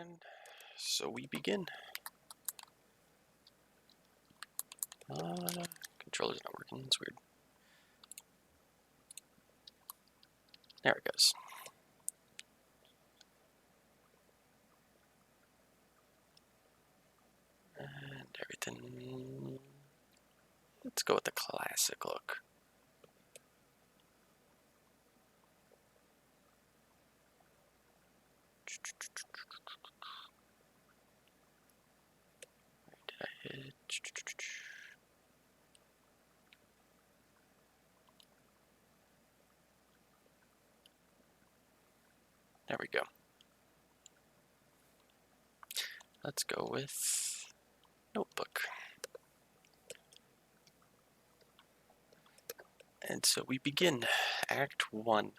And so we begin. Controller's not working, it's weird. There it goes. And everything. Let's go with the classic look. Where did I hit? There we go. Let's go with notebook. And so we begin. Act 1.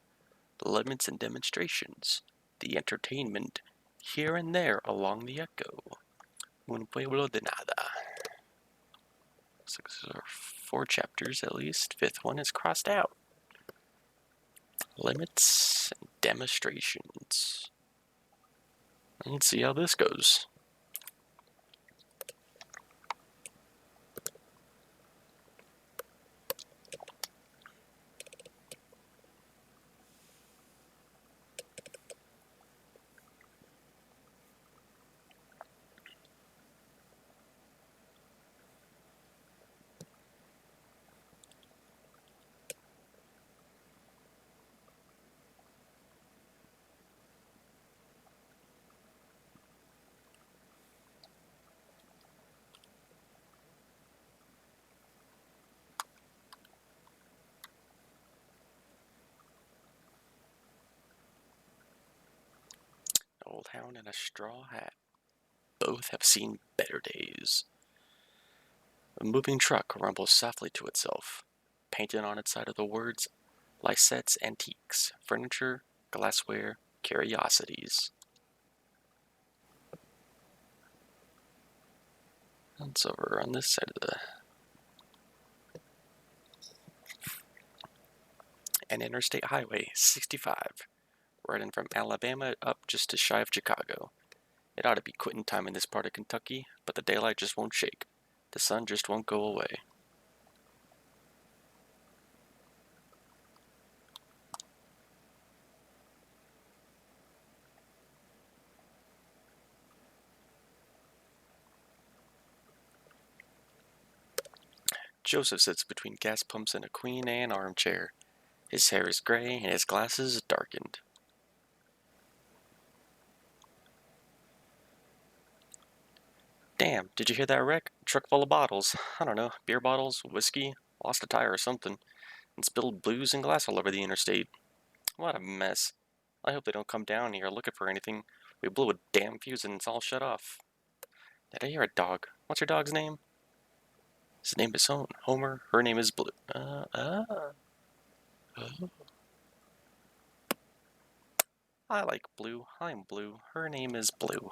Limits and demonstrations. The entertainment here and there along the echo. Un pueblo de nada. So there are 4 chapters at least. 5th one is crossed out. Limits and demonstrations. Let's see how this goes. Old hound and a straw hat. Both have seen better days. A moving truck rumbles softly to itself. Painted on its side are the words, Lysette's Antiques, Furniture, Glassware, Curiosities. That's over on this side of the... An interstate highway, 65, riding from Alabama up just to shy of Chicago. It ought to be quitting time in this part of Kentucky, but the daylight just won't shake. The sun just won't go away. Joseph sits between gas pumps in a Queen Anne armchair. His hair is gray and his glasses darkened. Damn, did you hear that wreck? A truck full of bottles. I don't know, beer bottles, whiskey, lost a tire or something, and spilled booze and glass all over the interstate. What a mess. I hope they don't come down here looking for anything. We blew a damn fuse and it's all shut off. Did I hear a dog? What's your dog's name? His name is Homer. Her name is Blue. Oh. I like Blue. I'm Blue. Her name is Blue.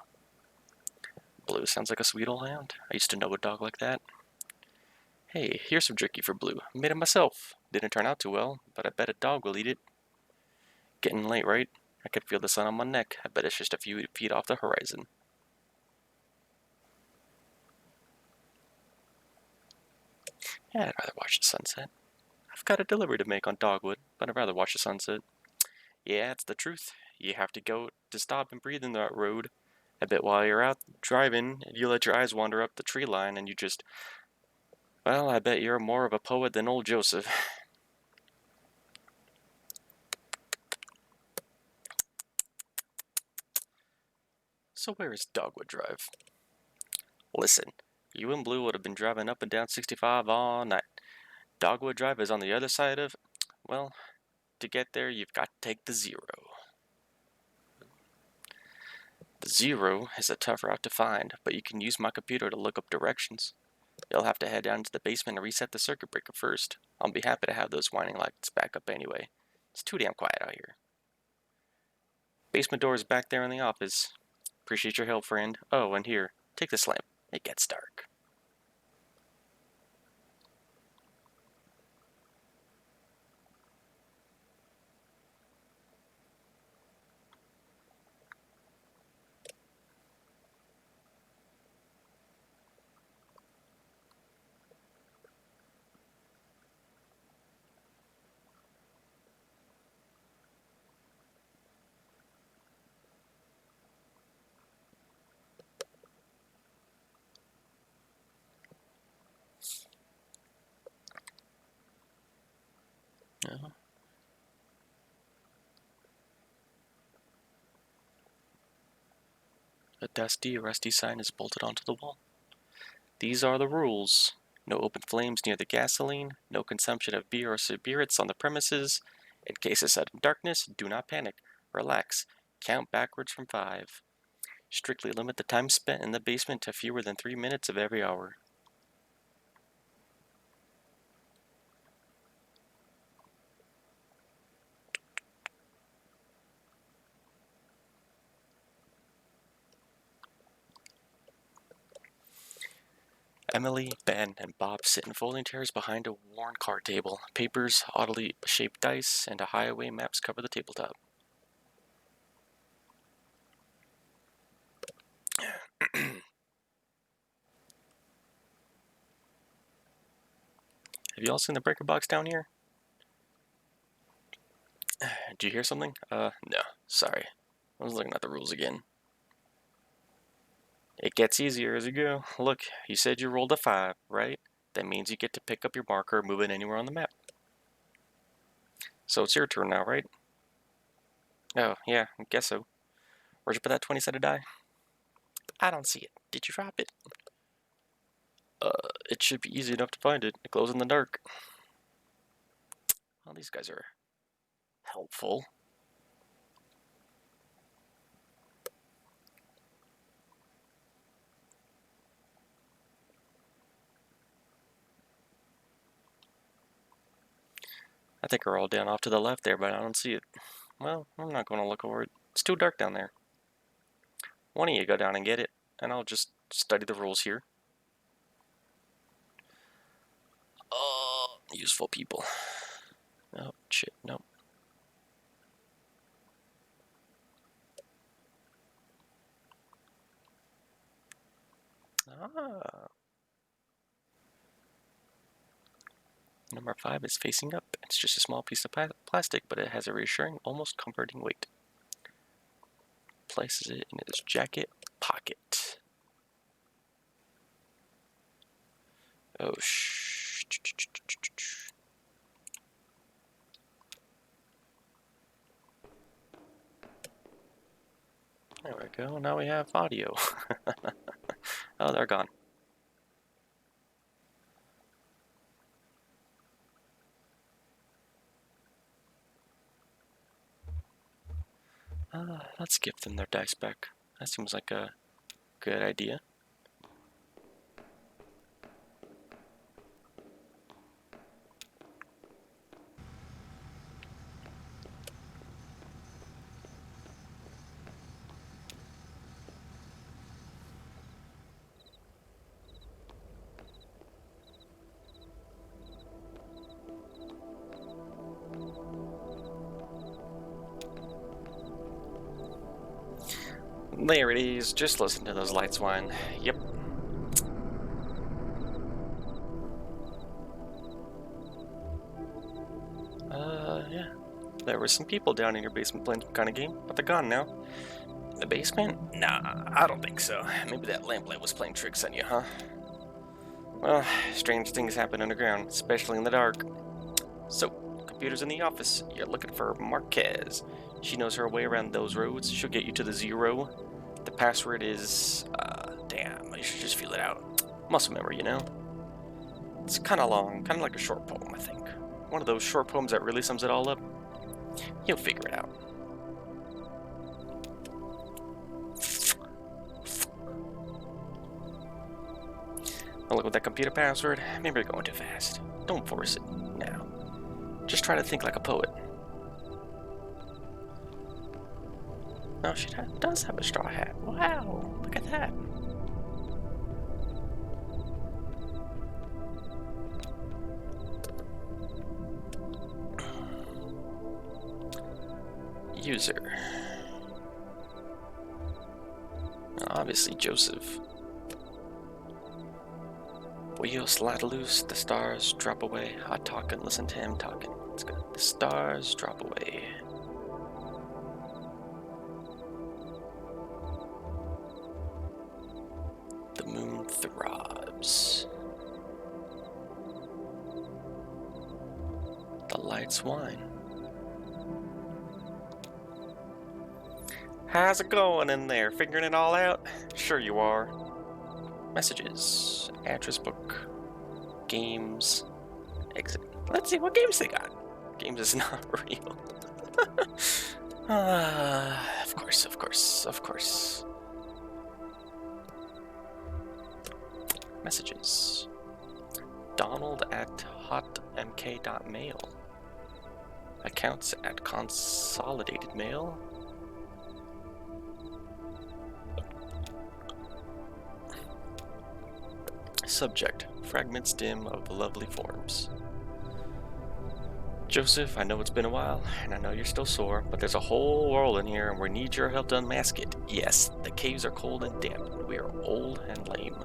Blue sounds like a sweet old hound. I used to know a dog like that. Hey, here's some jerky for Blue. Made it myself. Didn't turn out too well, but I bet a dog will eat it. Getting late, right? I can feel the sun on my neck. I bet it's just a few feet off the horizon. Yeah, I'd rather watch the sunset. I've got a delivery to make on Dogwood, but I'd rather watch the sunset. Yeah, it's the truth. You have to go to stop and breathe in that road. I bet while you're out driving, you let your eyes wander up the tree line and you just... Well, I bet you're more of a poet than old Joseph. So where is Dogwood Drive? Listen, you and Blue would have been driving up and down 65 all night. Dogwood Drive is on the other side of... Well, to get there, you've got to take the 0. The 0 is a tough route to find, but you can use my computer to look up directions. You'll have to head down to the basement and reset the circuit breaker first. I'll be happy to have those whining lights back up anyway. It's too damn quiet out here. Basement door is back there in the office. Appreciate your help, friend. Oh, and here, take this lamp. It gets dark. No. A dusty, rusty sign is bolted onto the wall. These are the rules. No open flames near the gasoline, no consumption of beer or spirits on the premises. In case of sudden darkness, do not panic. Relax. Count backwards from 5. Strictly limit the time spent in the basement to fewer than 3 minutes of every hour. Emily, Ben, and Bob sit in folding chairs behind a worn card table. Papers, oddly shaped dice, and a highway maps cover the tabletop. Have you all seen the breaker box down here? Did you hear something? No. Sorry. I was looking at the rules again. It gets easier as you go. Look, you said you rolled a 5, right? That means you get to pick up your marker and move it anywhere on the map. So it's your turn now, right? Oh, yeah, I guess so. Where'd you put that 20-sided die? I don't see it. Did you drop it? It should be easy enough to find it. It glows in the dark. Well, these guys are helpful. I think we're all down off to the left there, but I don't see it. Well, I'm not going to look over it. It's too dark down there. One of you go down and get it, and I'll just study the rules here. Oh, useful people. Oh, shit, no. Ah. Number 5 is facing up. It's just a small piece of plastic, but it has a reassuring, almost comforting weight. Places it in his jacket pocket. Oh, shh. There we go. Now we have audio. Oh, they're gone. Let's give them their dice back. That seems like a good idea. There it is. Just listen to those lights whine. Yep. Yeah. There were some people down in your basement playing some kind of game, but they're gone now. The basement? Nah, I don't think so. Maybe that lamplight was playing tricks on you, huh? Well, strange things happen underground, especially in the dark. So, computer's in the office. You're looking for Marquez. She knows her way around those roads. She'll get you to the 0. The password is... damn, you should just feel it out. Muscle memory, you know? It's kind of long, kind of like a short poem, I think. One of those short poems that really sums it all up. You'll figure it out. I'll look with that computer password. Maybe you're going too fast. Don't force it now. Just try to think like a poet. Oh, she does have a straw hat. Wow, look at that. User. Obviously Joseph. Wheel slide loose, the stars drop away. I talk and listen to him talking. It's good. The stars drop away. The moon throbs. The lights White swine. How's it going in there? Figuring it all out? Sure you are. Messages. Address book. Games. Exit. Let's see what games they got. Games is not real. Of course, of course, of course. Messages. Donald at hotmk.mail. Accounts at consolidated mail. Subject. Fragments dim of lovely forms. Joseph, I know it's been a while, and I know you're still sore, but there's a whole world in here, and we need your help to unmask it. Yes, the caves are cold and damp, and we are old and lame.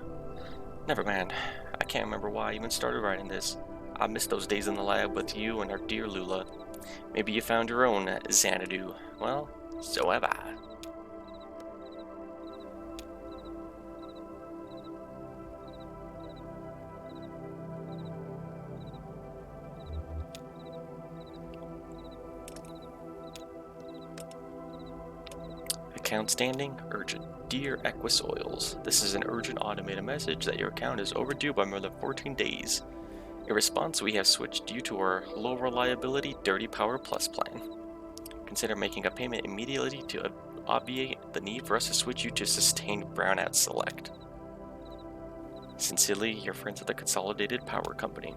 Never mind. I can't remember why I even started writing this. I miss those days in the lab with you and our dear Lula. Maybe you found your own Xanadu. Well, so have I. Account standing, urgent. Dear Equus Oils, this is an urgent automated message that your account is overdue by more than 14 days. In response, we have switched you to our low reliability Dirty Power Plus plan. Consider making a payment immediately to obviate the need for us to switch you to Sustained Brownout Select. Sincerely, your friends at the Consolidated Power Company.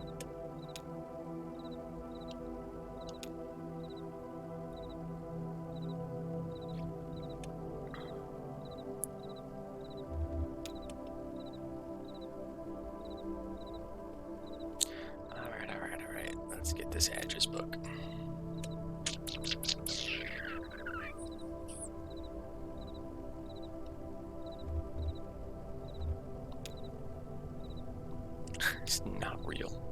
Alright. Let's get this address book. It's not real.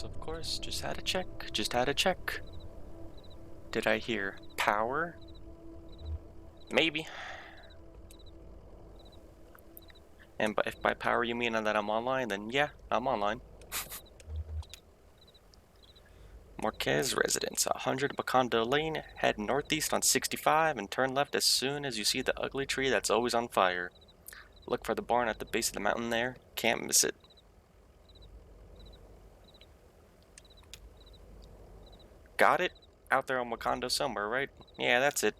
Of course. Just had to check. Did I hear power? Maybe. And if by power you mean that I'm online, then yeah, I'm online. Marquez Residence, 100 Macondo Lane. Head northeast on 65 and turn left as soon as you see the ugly tree that's always on fire. Look for the barn at the base of the mountain there. Can't miss it. Got it? Out there on Macondo somewhere, right? Yeah, that's it.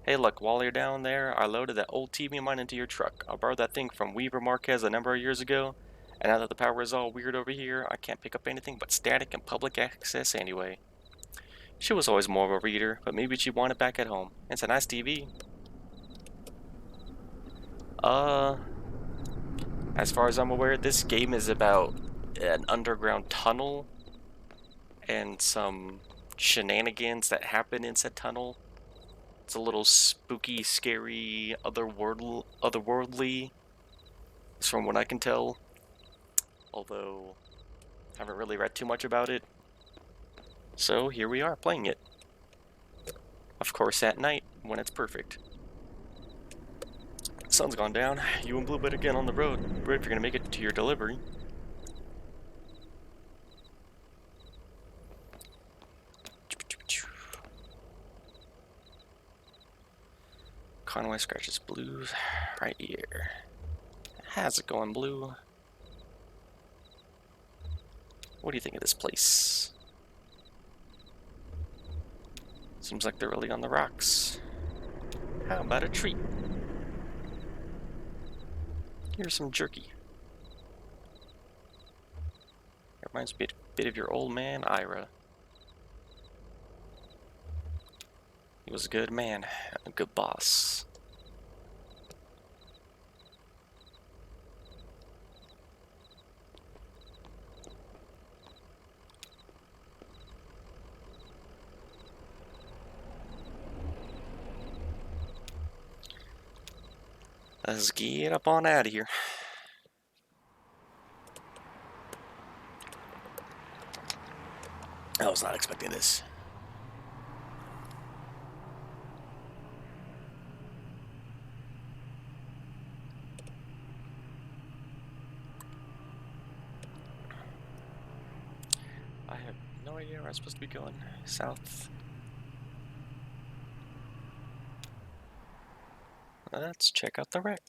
Hey, look, while you're down there, I loaded that old TV of mine into your truck. I borrowed that thing from Weaver Marquez a number of years ago, and now that the power is all weird over here, I can't pick up anything but static and public access anyway. She was always more of a reader, but maybe she wanted back at home. It's a nice TV. As far as I'm aware, this game is about an underground tunnel and some shenanigans that happen in said tunnel. It's a little spooky, scary, otherworldly, from what I can tell. Although, I haven't really read too much about it. So, here we are, playing it. Of course, at night, when it's perfect. Sun's gone down. You and Blue better get on the road. If you're gonna make it to your delivery. Conway scratches Blue right here. How's it going, Blue? What do you think of this place? Seems like they're really on the rocks. How about a treat? Here's some jerky. It reminds me a bit of your old man, Ira. He was a good man, a good boss. Let's get up on out of here. I was not expecting this. no idea where I'm supposed to be going. South. Let's check out the wreck.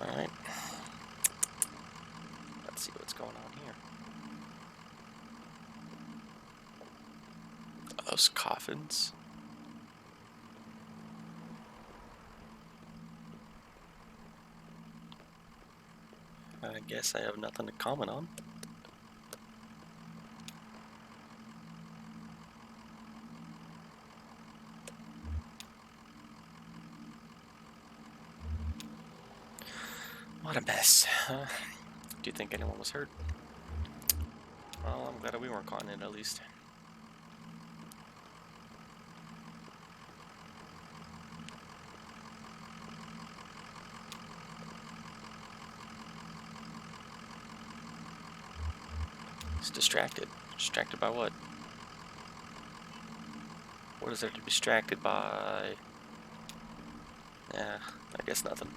Alright. Let's see what's going on here. Those coffins. I guess I have nothing to comment on. What a mess. Do you think anyone was hurt? Well, I'm glad we weren't caught in it at least. He's distracted. Distracted by what? What is there to be distracted by? Yeah, I guess nothing.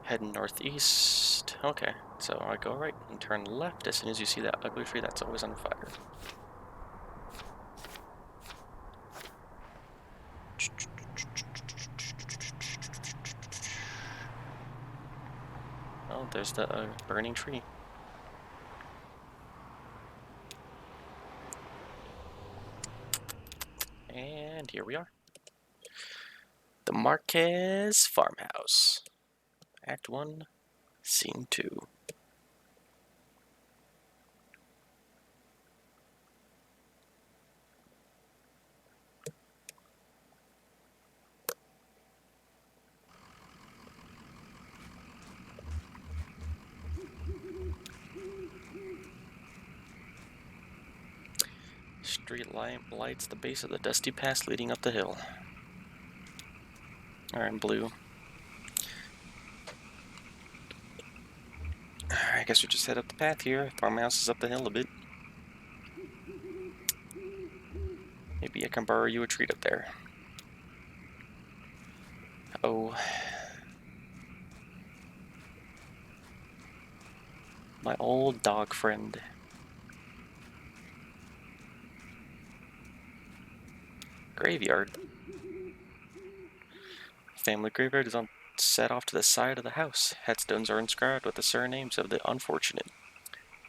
Heading northeast. Okay, so I go right and turn left as soon as you see that ugly tree that's always on fire. Oh, there's the burning tree. And here we are. The Marquez Farmhouse. Act 1, Scene 2. Street light lights the base of the dusty pass leading up the hill. Alright, blue. Alright, I guess we just head up the path here. Farmhouse is up the hill a bit. Maybe I can borrow you a treat up there. Oh. My old dog friend. Graveyard. Family graveyard is set off to the side of the house. Headstones are inscribed with the surnames of the unfortunate.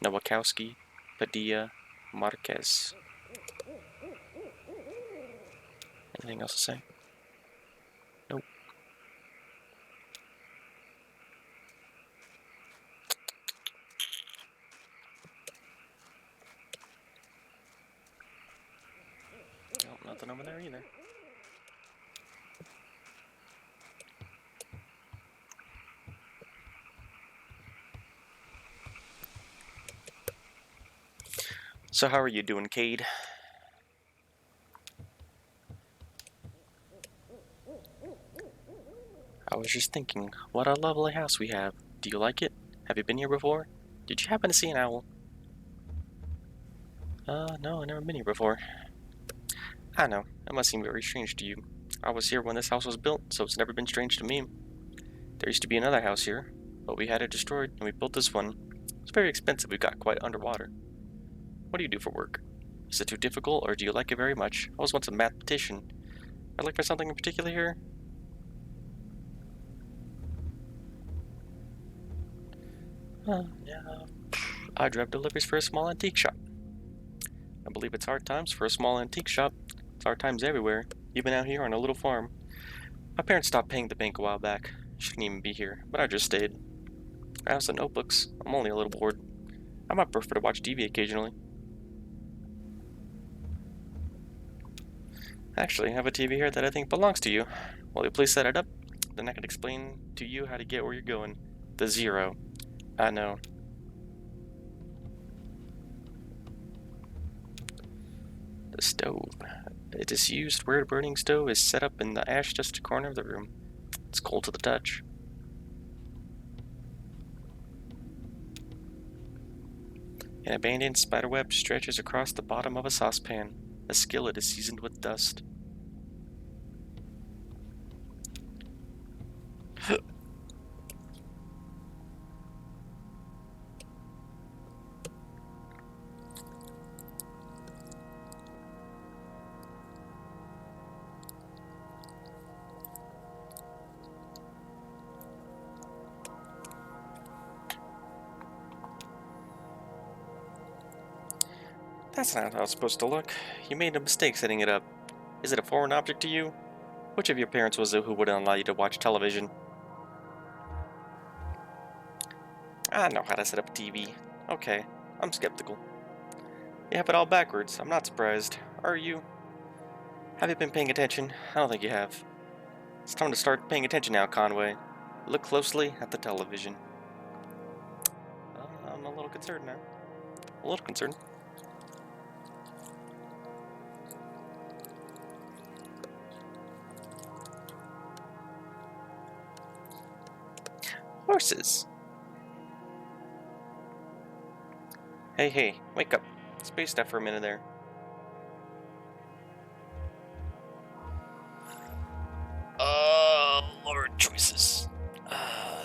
Nowakowski, Padilla, Marquez. Anything else to say? Nope. Nope, nothing over there either. So how are you doing, Cade? I was just thinking, what a lovely house we have. Do you like it? Have you been here before? Did you happen to see an owl? No, I've never been here before. I know, it must seem very strange to you. I was here when this house was built, so it's never been strange to me. There used to be another house here, but we had it destroyed, and we built this one. It's very expensive, we got quite underwater. What do you do for work? Is it too difficult, or do you like it very much? I was once a mathematician. I'd like for something in particular here? Yeah. I drive deliveries for a small antique shop. I believe it's hard times for a small antique shop. It's hard times everywhere, even out here on a little farm. My parents stopped paying the bank a while back. Shouldn't even be here, but I just stayed. I have some notebooks. I'm only a little bored. I might prefer to watch TV occasionally. Actually, I have a TV here that I think belongs to you. Will you please set it up? then I can explain to you how to get where you're going. The zero. I know. The stove. A disused, weird-burning stove is set up in the ash-dusted corner of the room. It's cold to the touch. An abandoned spiderweb stretches across the bottom of a saucepan. The skillet is seasoned with dust. That's not how it's supposed to look. You made a mistake setting it up. Is it a foreign object to you? Which of your parents was it who wouldn't allow you to watch television? I know how to set up a TV. Okay, I'm skeptical. You have it all backwards. I'm not surprised. Are you? Have you been paying attention? I don't think you have. It's time to start paying attention now, Conway. Look closely at the television. I'm a little concerned now. A little concerned. Horses. Hey, wake up. Spaced out for a minute there. Lord choices.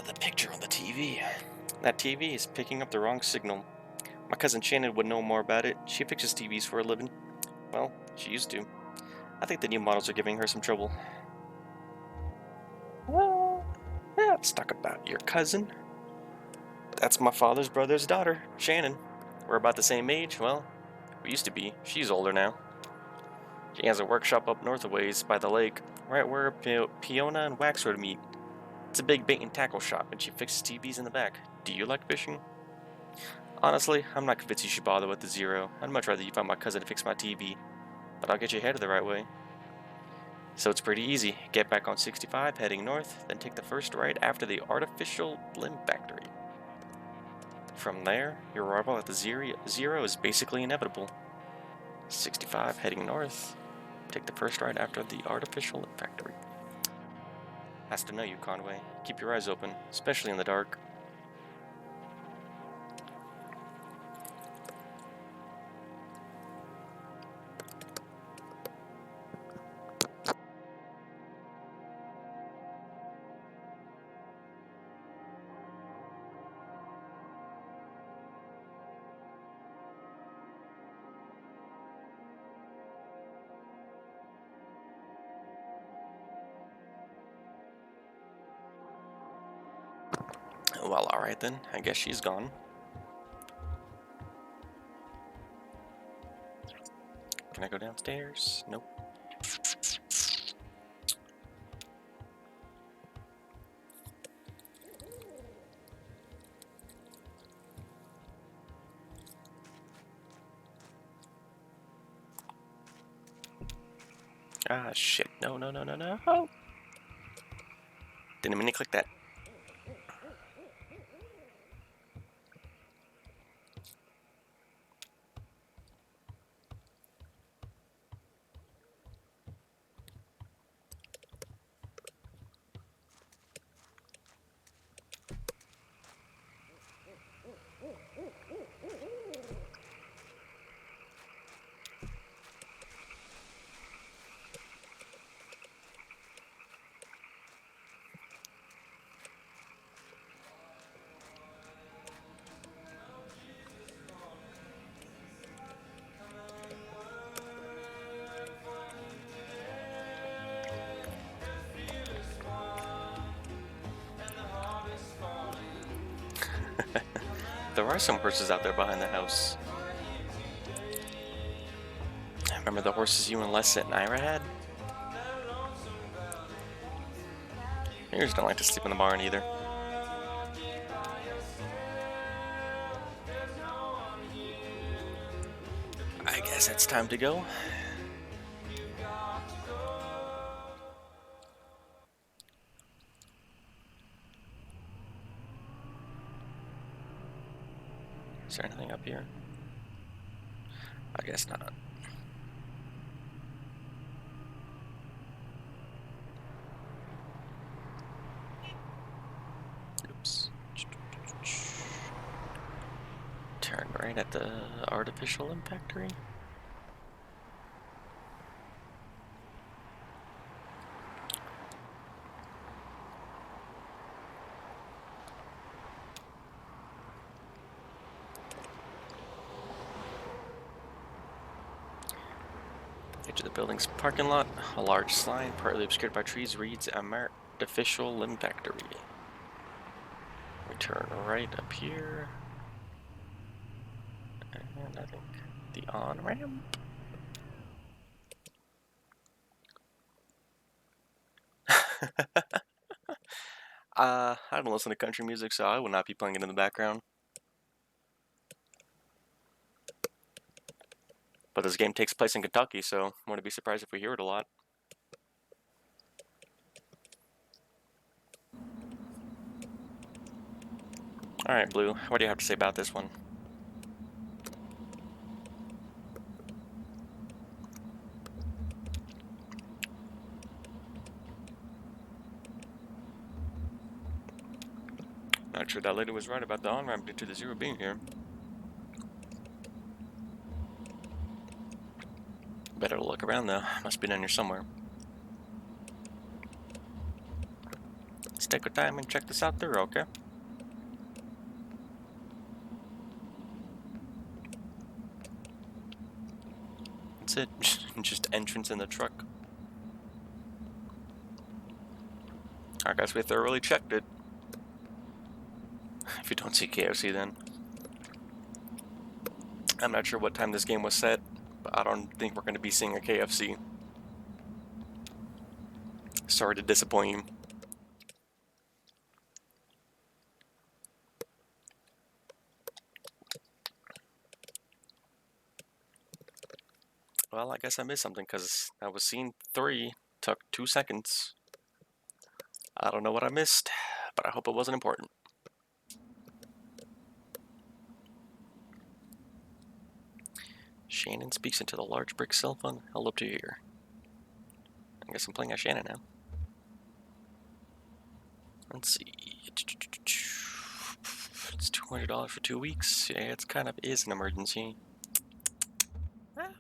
The picture on the TV. That TV is picking up the wrong signal. My cousin Shannon would know more about it. She fixes TVs for a living. Well, she used to. I think the new models are giving her some trouble. Well, yeah, let's talk about your cousin. That's my father's brother's daughter, Shannon. We're about the same age. Well, we used to be. She's older now. She has a workshop up north a ways by the lake, right where Peona and Waxroad meet. It's a big bait and tackle shop, and she fixes TVs in the back. Do you like fishing? Honestly, I'm not convinced you should bother with the zero. I'd much rather you find my cousin to fix my TV. But I'll get you headed the right way. So it's pretty easy. Get back on 65, heading north, then take the first right after the artificial limb factory. From there, your arrival at the zero is basically inevitable. 65, heading north. Take the first right after the artificial limb factory. Has to know you, Conway. Keep your eyes open, especially in the dark. Well, alright then. I guess she's gone. Can I go downstairs? Nope. Ah, shit. No. Didn't mean to click that. There are some horses out there behind the house. Remember the horses you and Lessa and Ira had? You just don't like to sleep in the barn either. I guess it's time to go. there anything up here? I guess not. Oops. Turn right at the artificial impactory. Edge of the building's parking lot. A large sign, partly obscured by trees, reads artificial impactory. We turn right up here. And I think the on-ramp. I don't listen to country music, so I will not be playing it in the background. But this game takes place in Kentucky, so I wouldn't be surprised if we hear it a lot. Alright, Blue, what do you have to say about this one? Not sure that lady was right about the on-ramp due to the zero being here. Better look around though, must be down here somewhere. Let's take our time and check this out through, okay? That's it, just entrance in the truck. I guess we thoroughly checked it. If you don't see KFC then. I'm not sure what time this game was set, but I don't think we're going to be seeing a KFC. Sorry to disappoint you. Well, I guess I missed something because I was scene 3, took 2 seconds. I don't know what I missed, but I hope it wasn't important. Shannon speaks into the large brick cell phone held up to your ear. I guess I'm playing as Shannon now. Let's see. It's $200 for 2 weeks. Yeah, it's kind of is an emergency.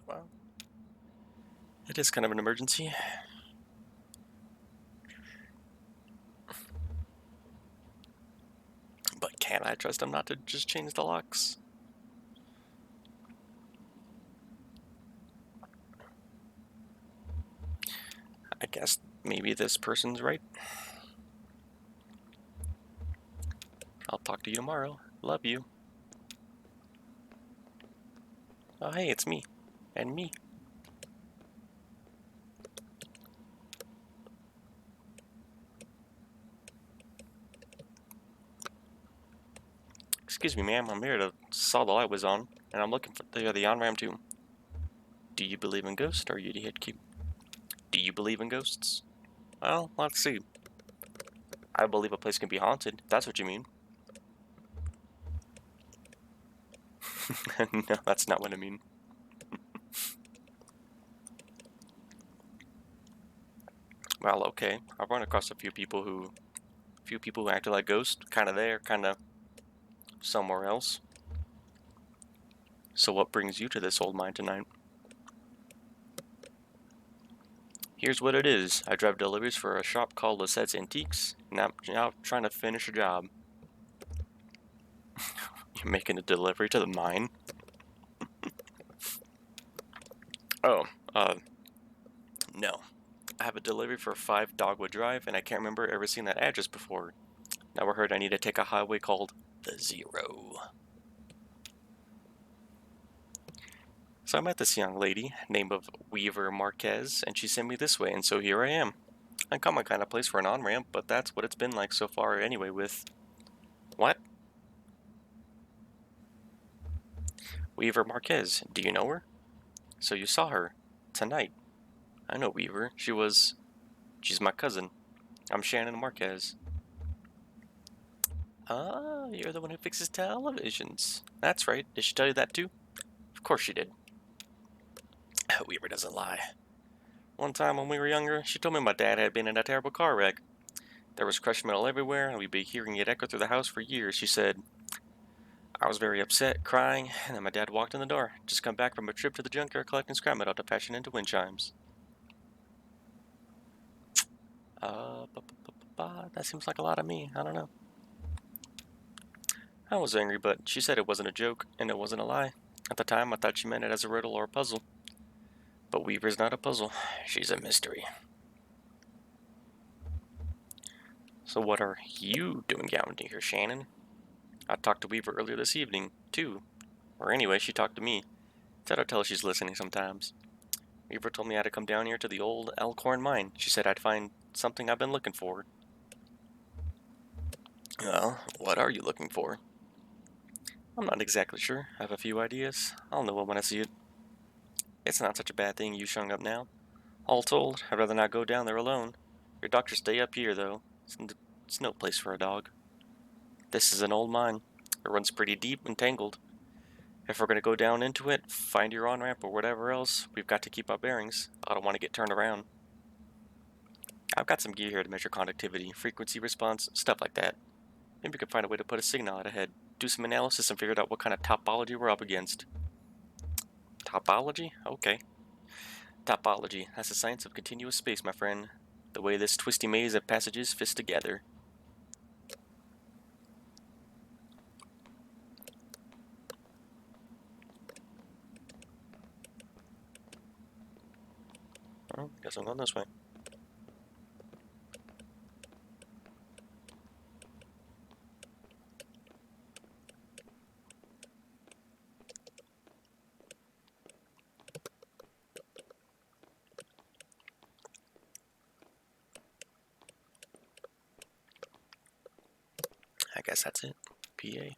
Well, it is kind of an emergency. But can I trust him not to just change the locks? I guess maybe this person's right. I'll talk to you tomorrow. Love you. Oh, hey, it's me. And me. Excuse me, ma'am. I'm here to saw the light was on, and I'm looking for the on-ramp too. Do you believe in ghosts, or you hit keep? Do you believe in ghosts? Well, let's see. I believe a place can be haunted. If that's what you mean. No, that's not what I mean. Well, okay. I've run across a few people who acted like ghosts, kind of there, kind of somewhere else. So what brings you to this old mine tonight? Here's what it is. I drive deliveries for a shop called Lisette's Antiques, and I'm now trying to finish a job. You're making a delivery to the mine? Oh, no. I have a delivery for 5 Dogwood Drive, and I can't remember ever seeing that address before. Now I heard I need to take a highway called the Zero. So I met this young lady, named of Weaver Marquez, and she sent me this way, and so here I am. Uncommon kind of place for an on-ramp, but that's what it's been like so far anyway with... What? Weaver Marquez, do you know her? So you saw her. Tonight. I know Weaver. She's my cousin. I'm Shannon Marquez. Ah, you're the one who fixes televisions. That's right. Did she tell you that too? Of course she did. Weaver doesn't lie. One time when we were younger, she told me my dad had been in a terrible car wreck. There was crushed metal everywhere, and we'd be hearing it echo through the house for years, she said. I was very upset, crying, and then my dad walked in the door. Just come back from a trip to the junkyard collecting scrap metal to fashion into wind chimes. That seems like a lot of me. I don't know. I was angry, but she said it wasn't a joke, and it wasn't a lie. At the time, I thought she meant it as a riddle or a puzzle. But Weaver's not a puzzle. She's a mystery. So what are you doing down here, Shannon? I talked to Weaver earlier this evening, too. Or anyway, she talked to me. Said I'd tell her she's listening sometimes. Weaver told me I had to come down here to the old Elkhorn mine. She said I'd find something I've been looking for. Well, what are you looking for? I'm not exactly sure. I have a few ideas. I'll know it when I see it. It's not such a bad thing you showing up now. All told, I'd rather not go down there alone. Your doctors stay up here, though. It's no place for a dog. This is an old mine. It runs pretty deep and tangled. If we're going to go down into it, find your on-ramp or whatever else, we've got to keep our bearings. I don't want to get turned around. I've got some gear here to measure conductivity, frequency response, stuff like that. Maybe we could find a way to put a signal out ahead, do some analysis and figure out what kind of topology we're up against. Topology? Okay. Topology. That's the science of continuous space, my friend. The way this twisty maze of passages fits together. Oh, guess I'm going this way. I guess that's it. PA.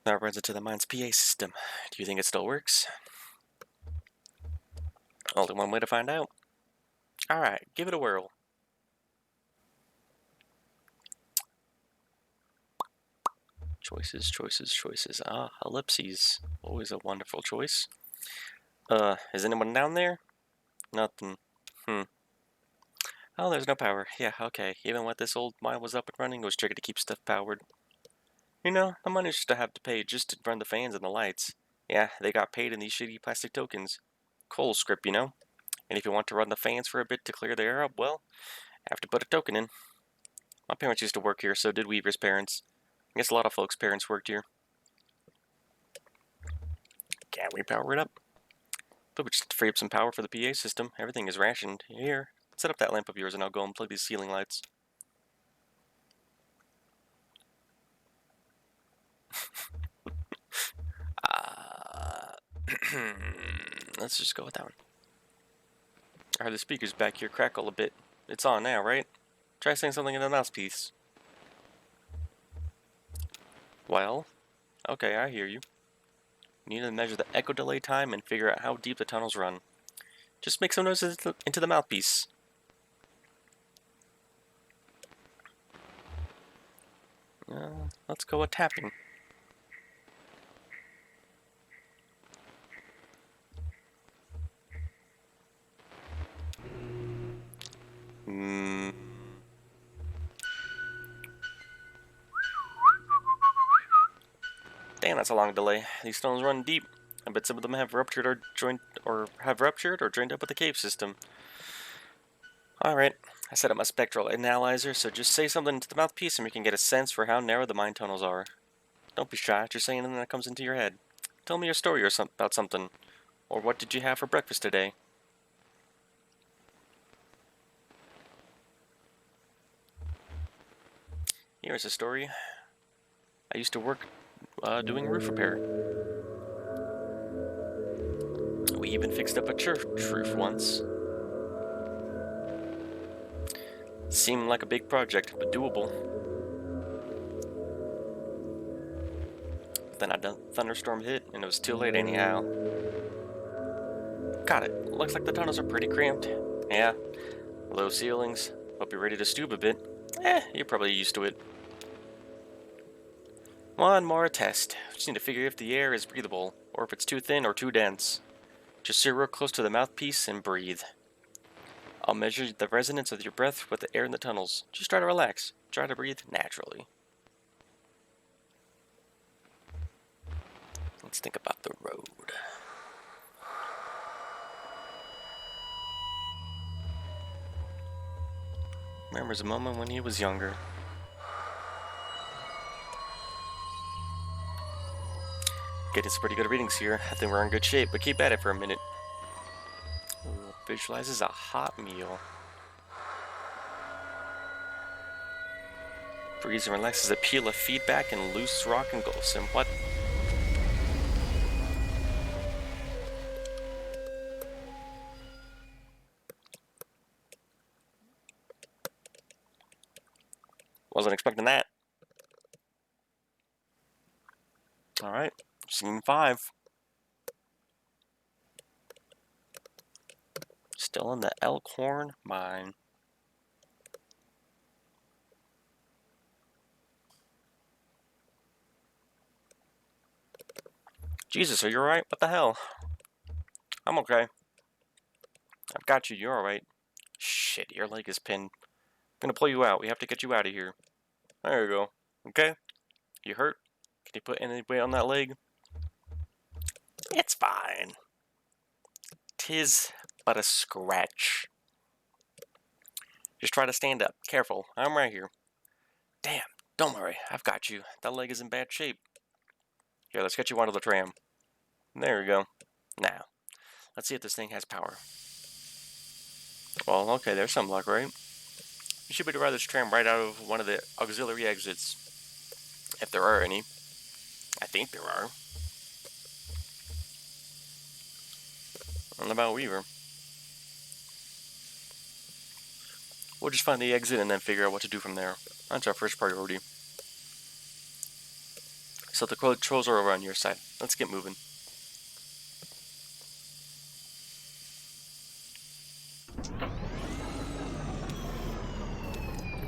That runs into the mine's PA system. Do you think it still works? Only one way to find out. Alright, give it a whirl. Choices, choices, choices. Ah, ellipses. Always a wonderful choice. Is anyone down there? Nothing. Oh, there's no power. Yeah, okay. Even when this old mine was up and running, it was tricky to keep stuff powered. You know, the money used to have to pay just to run the fans and the lights. Yeah, they got paid in these shitty plastic tokens. Coal script, you know? And if you want to run the fans for a bit to clear the air up, well, have to put a token in. My parents used to work here, so did Weaver's parents. I guess a lot of folks' parents worked here. Can't we power it up? But we just have to free up some power for the PA system. Everything is rationed. Here, set up that lamp of yours and I'll go and plug these ceiling lights. Let's just go with that one. I heard the speakers back here crackle a bit. It's on now, right? Try saying something in the mouthpiece. Well, okay, I hear you. You need to measure the echo delay time and figure out how deep the tunnels run. Just make some noises into the mouthpiece. Let's go with tapping. Damn, that's a long delay. These stones run deep. I bet some of them have ruptured or joined up with the cave system. Alright, I set up my spectral analyzer, so just say something into the mouthpiece and we can get a sense for how narrow the mine tunnels are. Don't be shy, just say anything that comes into your head. Tell me your story or about something. Or what did you have for breakfast today? Here's a story. I used to work doing roof repair. We even fixed up a church roof once. Seemed like a big project, but doable. Then a thunderstorm hit, and it was too late anyhow. Got it. Looks like the tunnels are pretty cramped. Yeah, low ceilings. Hope you're ready to stoop a bit. You're probably used to it. One more test. Just need to figure if the air is breathable, or if it's too thin or too dense. Just sit real close to the mouthpiece and breathe. I'll measure the resonance of your breath with the air in the tunnels. Just try to relax. Try to breathe naturally. Let's think about the road. Remembers a moment when he was younger. Getting some pretty good readings here. I think we're in good shape, but keep at it for a minute. Ooh, visualizes a hot meal. Breathes and relaxes a peel of feedback and loose rock engulfs him. What? Wasn't expecting that. Alright, scene 5. Still in the Elkhorn mine. Jesus, are you alright? What the hell? I'm okay. I've got you, you're alright. Shit, your leg is pinned. I'm gonna pull you out. We have to get you out of here. There you go. Okay? You hurt? Can you put any weight on that leg? It's fine. 'Tis but a scratch. Just try to stand up. Careful. I'm right here. Damn. Don't worry. I've got you. That leg is in bad shape. Here, let's get you onto the tram. There we go. Now, let's see if this thing has power. Well, okay, there's some luck, right? You should be able to ride this tram right out of one of the auxiliary exits. If there are any. I think there are. I don't know about Weaver. We'll just find the exit and then figure out what to do from there. That's our first priority. So the controls are over on your side. Let's get moving.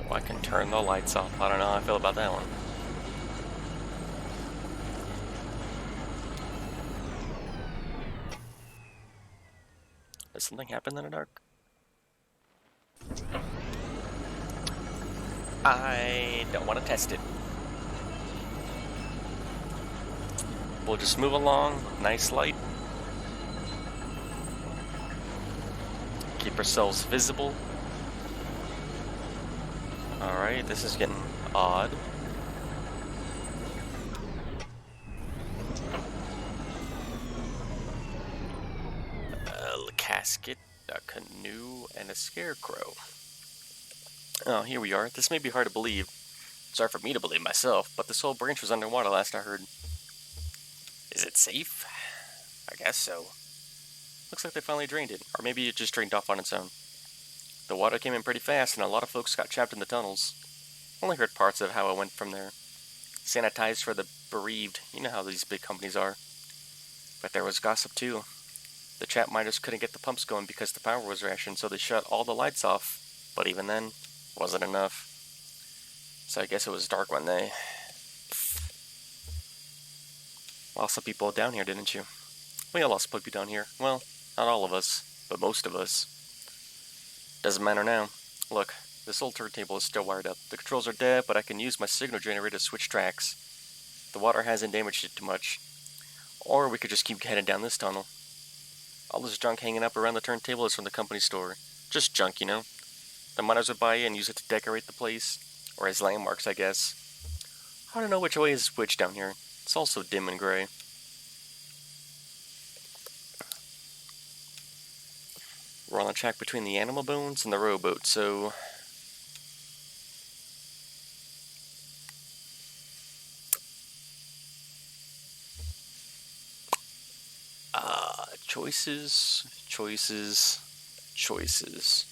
Oh, I can turn the lights off. I don't know how I feel about that one. Does something happen in the dark? I don't want to test it. We'll just move along. Nice light. Keep ourselves visible. Alright, this is getting odd. A casket, a canoe, and a scarecrow. Oh, here we are. This may be hard to believe. Sorry for me to believe myself, but this whole branch was underwater last I heard. Is it safe? I guess so. Looks like they finally drained it, or maybe it just drained off on its own. The water came in pretty fast, and a lot of folks got trapped in the tunnels. Only heard parts of how it went from there. Sanitized for the bereaved. You know how these big companies are. But there was gossip too. The trap miners couldn't get the pumps going because the power was rationed, so they shut all the lights off. But even then, wasn't enough. So I guess it was dark one day. Lost some people down here, didn't you? We all lost people down here. Well, not all of us, but most of us. Doesn't matter now. Look, this old turntable is still wired up. The controls are dead, but I can use my signal generator to switch tracks. The water hasn't damaged it too much. Or we could just keep heading down this tunnel. All this junk hanging up around the turntable is from the company store. Just junk, you know? The miners would buy it and use it to decorate the place. Or as landmarks, I guess. I don't know which way is which down here. It's all so dim and gray. We're on the track between the animal bones and the rowboat, so... choices, choices, choices.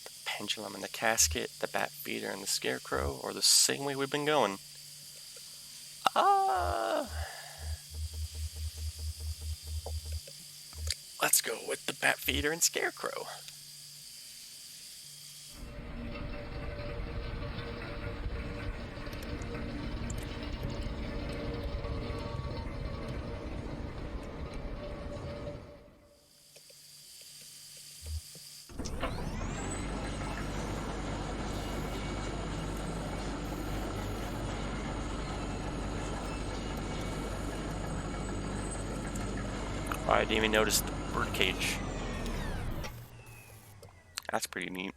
The pendulum and the casket, the bat feeder and the scarecrow, or the same way we've been going. Let's go with the bat feeder and scarecrow. I didn't even notice the bird cage. That's pretty neat.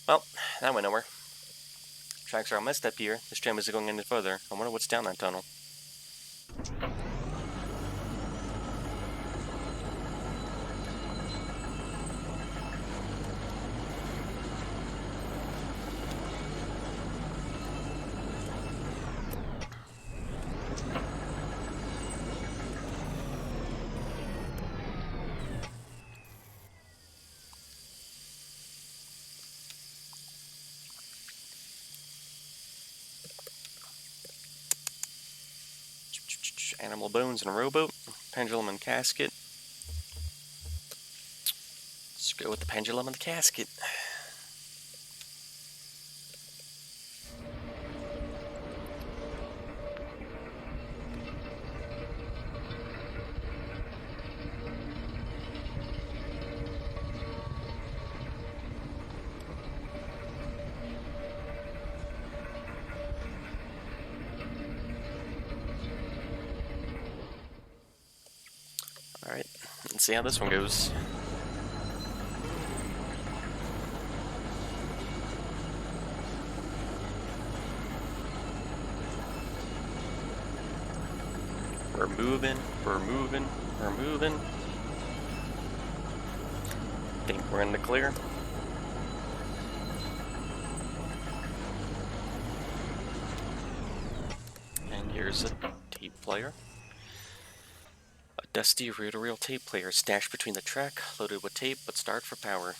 Well, that went nowhere. Tracks are all messed up here. This tram isn't going any further. I wonder what's down that tunnel. Animal bones and a rowboat. Pendulum and casket. Let's go with the pendulum and the casket. Alright, let's see how this one goes. We're moving, we're moving, we're moving. Think we're in the clear. And here's a tape player. A dusty reel-to-reel tape player stashed between the track, loaded with tape, but starved for power.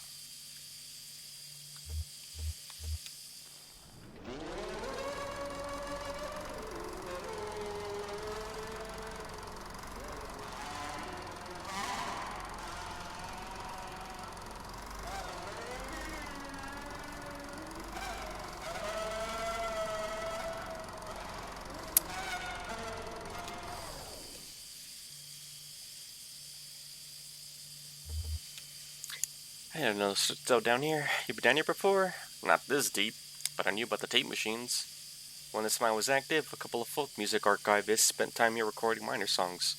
I didn't know this was still down here. You been down here before? Not this deep, but I knew about the tape machines. When this mine was active, a couple of folk music archivists spent time here recording miner songs.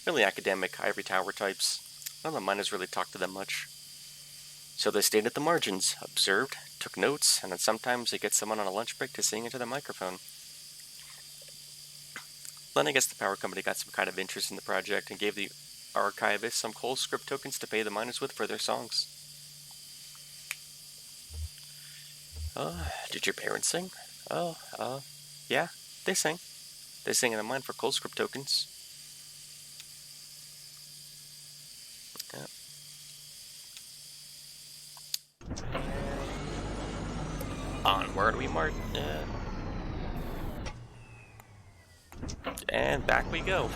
Really academic, ivory tower types. None of the miners really talked to them much. So they stayed at the margins, observed, took notes, and then sometimes they get someone on a lunch break to sing into the microphone. Then I guess the power company got some kind of interest in the project and gave the archivists some cold script tokens to pay the miners with for their songs. Did your parents sing? Yeah, they sing. They sing in the mine for cold script tokens. Yeah. Onward we march. And back we go.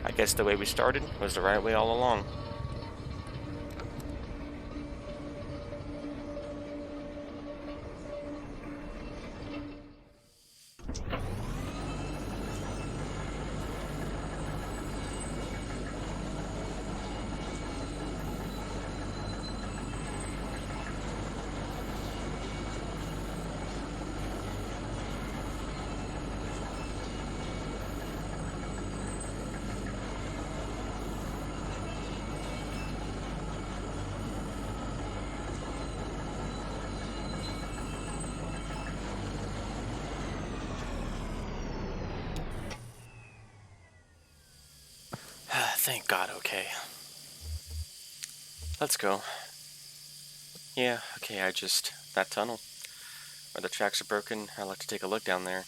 I guess the way we started was the right way all along. Thank God, okay. Let's go. Yeah, okay, that tunnel. Where the tracks are broken, I'd like to take a look down there.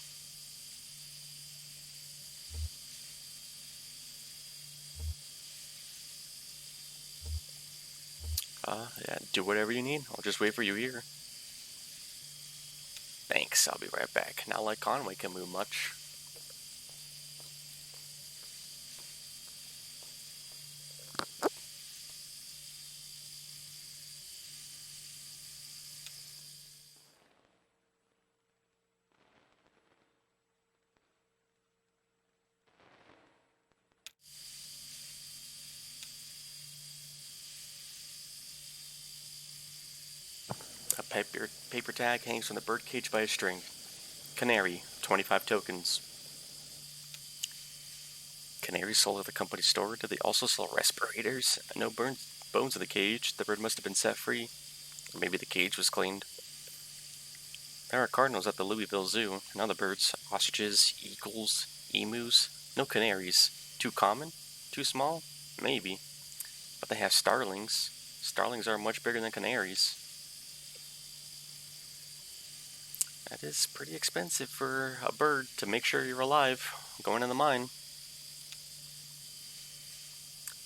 Yeah, do whatever you need. I'll just wait for you here. Thanks, I'll be right back. Not like Conway can move much. A paper tag hangs from the birdcage by a string. Canary, 25 tokens. Canaries sold at the company store. Do they also sell respirators? No bones in the cage. The bird must have been set free. Or maybe the cage was cleaned. There are cardinals at the Louisville Zoo, and other birds. Ostriches, eagles, emus. No canaries. Too common? Too small? Maybe. But they have starlings. Starlings are much bigger than canaries. That is pretty expensive for a bird to make sure you're alive. Going in the mine.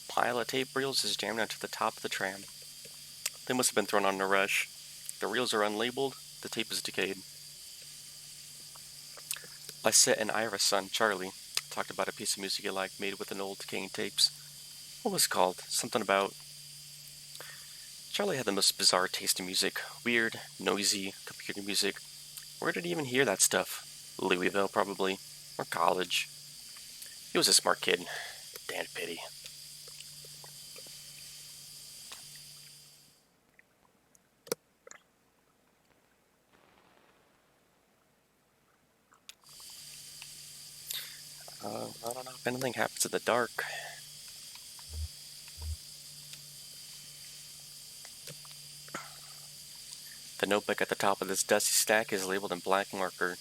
Pile of tape reels is jammed onto the top of the tram. They must have been thrown on in a rush. The reels are unlabeled. The tape is decayed. Lysette and Ira's son, Charlie, talked about a piece of music he liked made with an old decaying tapes. What was it called? Something about... Charlie had the most bizarre taste in music. Weird, noisy, computer music. Where did he even hear that stuff? Louisville, probably. Or college. He was a smart kid. Damn pity. I don't know if anything happens in the dark. The notebook at the top of this dusty stack is labeled in black marker.